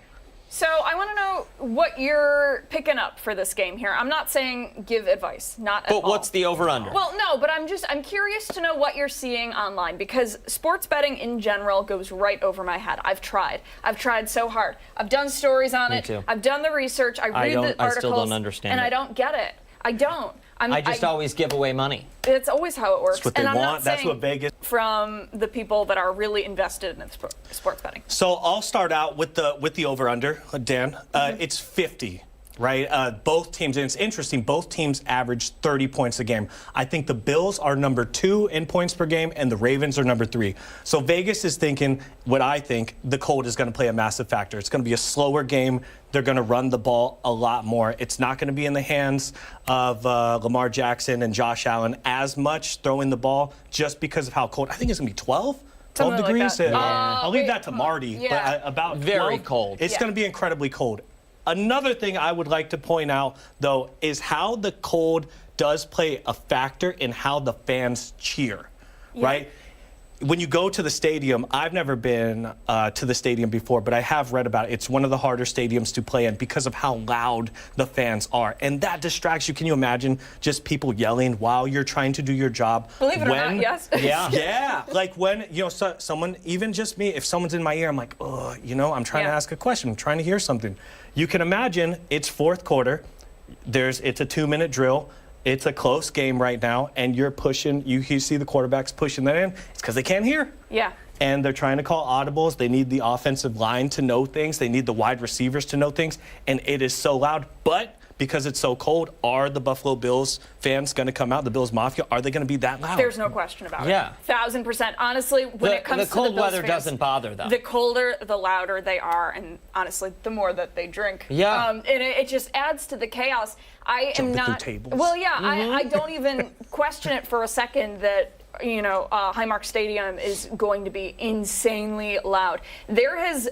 So I want to know what you're picking up for this game here. I'm not saying give advice, not at all. But what's the over-under? Well, no, but I'm curious to know what you're seeing online, because sports betting in general goes right over my head. I've tried so hard. I've done stories on it. Too. I've done the research. I read the articles. I still don't understand and it. I don't get it. I don't. I just always give away money. It's always how it works. That's what they I'm want. not That's saying what Vegas. from the people that are really invested in sports betting. So I'll start out with the over/under, Dan. It's 50. Right, both teams, and it's interesting, both teams average 30 points a game. I think the Bills are number 2 in points per game, and the Ravens are number 3. So Vegas is thinking, what I think, the cold is going to play a massive factor. It's going to be a slower game. They're going to run the ball a lot more. It's not going to be in the hands of Lamar Jackson and Josh Allen as much throwing the ball, just because of how cold. I think it's going to be 12 degrees. Like I'll leave that to Marty, but about very 12, cold. It's going to be incredibly cold. Another thing I would like to point out, though, is how the cold does play a factor in how the fans cheer, right? When you go to the stadium, I've never been to the stadium before, but I have read about it. It's one of the harder stadiums to play in because of how loud the fans are. And that distracts you. Can you imagine just people yelling while you're trying to do your job? Believe it or not, yes. Yeah. Yeah. Like when, someone, even just me, if someone's in my ear, I'm like, oh, I'm trying to ask a question. I'm trying to hear something. You can imagine it's fourth quarter. It's a 2-minute drill. It's a close game right now, and you're pushing. You see the quarterbacks pushing that in. It's because they can't hear. Yeah. And they're trying to call audibles. They need the offensive line to know things. They need the wide receivers to know things. And it is so loud. But because it's so cold, are the Buffalo Bills fans going to come out? The Bills Mafia, are they going to be that loud? There's no question about it. Yeah. 1000%. Honestly, when it comes to the cold the Bills weather fans, doesn't bother them. The colder, the louder they are, and honestly, the more that they drink. Yeah. And it just adds to the chaos. I am Jumping through not. tables. Well, yeah. I don't even question it for a second that Highmark Stadium is going to be insanely loud. There has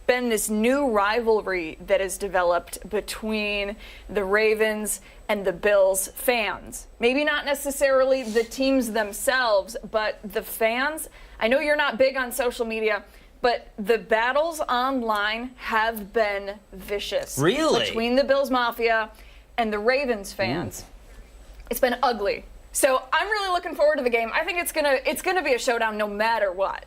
been this new rivalry that has developed between the Ravens and the Bills fans. Maybe not necessarily the teams themselves, but the fans. I know you're not big on social media, but the battles online have been vicious. Really? Between the Bills Mafia and the Ravens fans. It's been ugly. So I'm really looking forward to the game. I think it's gonna be a showdown no matter what.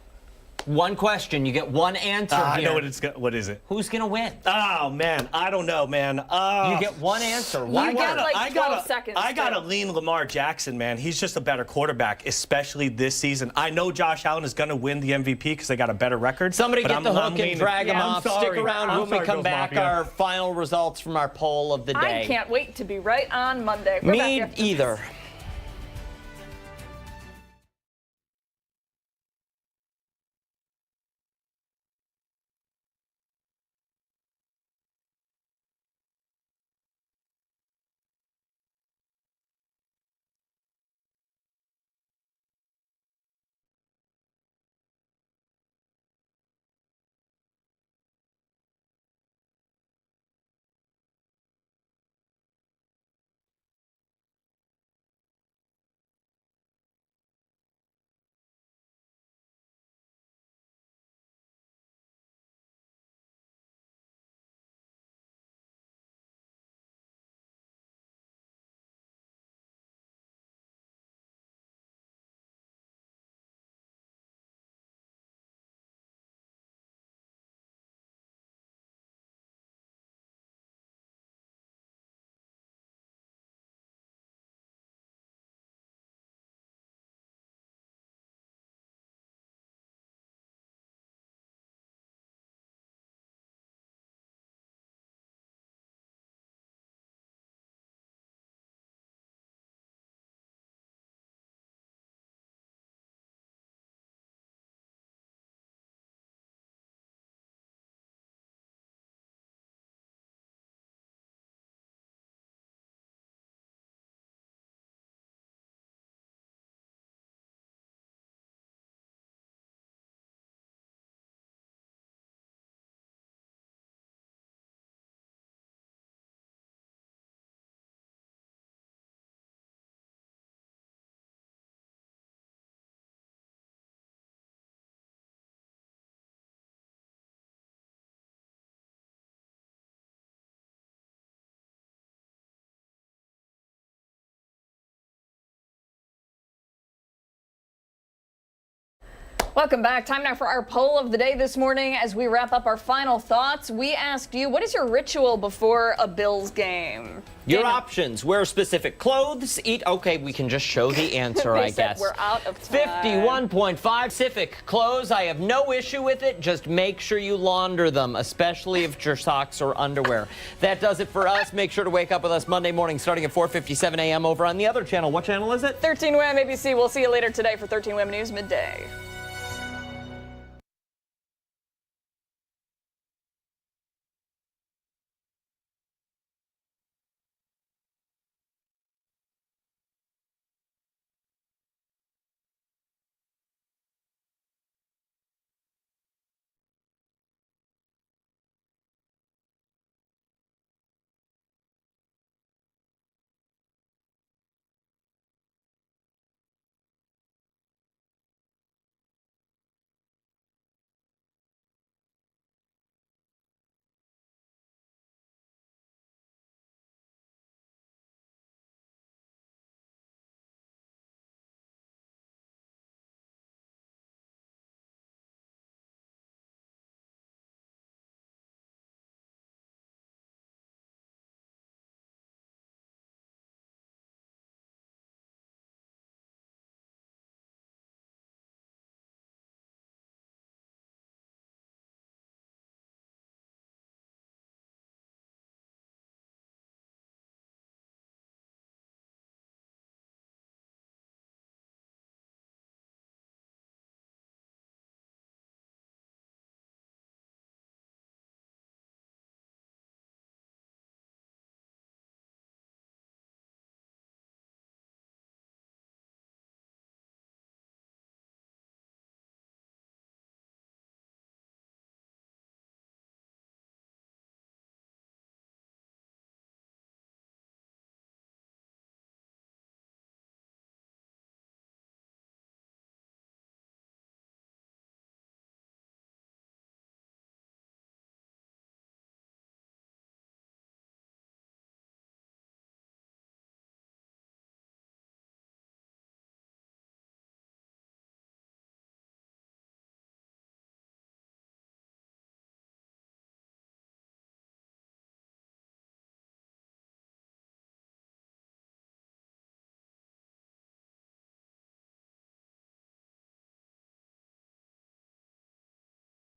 One question, you get one answer I here. know what is it? Who's gonna win? Oh man, I don't know, man. You get one answer. You get like 12 seconds. I gotta lean Lamar Jackson, man. He's just a better quarterback, especially this season. I know Josh Allen is gonna win the MVP because they got a better record. Somebody get the hook and drag him off. Sorry. Stick around when we come back. Our final results from our poll of the day. I can't wait to be right on Monday. We're back Me after either. Welcome back. Time now for our poll of the day this morning. As we wrap up our final thoughts, we asked you, what is your ritual before a Bills game? Your options: wear specific clothes, eat. Okay, we can just show the answer, I guess. We're out of time. 51.5 specific clothes. I have no issue with it. Just make sure you launder them, especially if it's your socks or underwear. That does it for us. Make sure to wake up with us Monday morning starting at 4:57 a.m. over on the other channel. What channel is it? 13 WHAM ABC. We'll see you later today for 13 WHAM News Midday.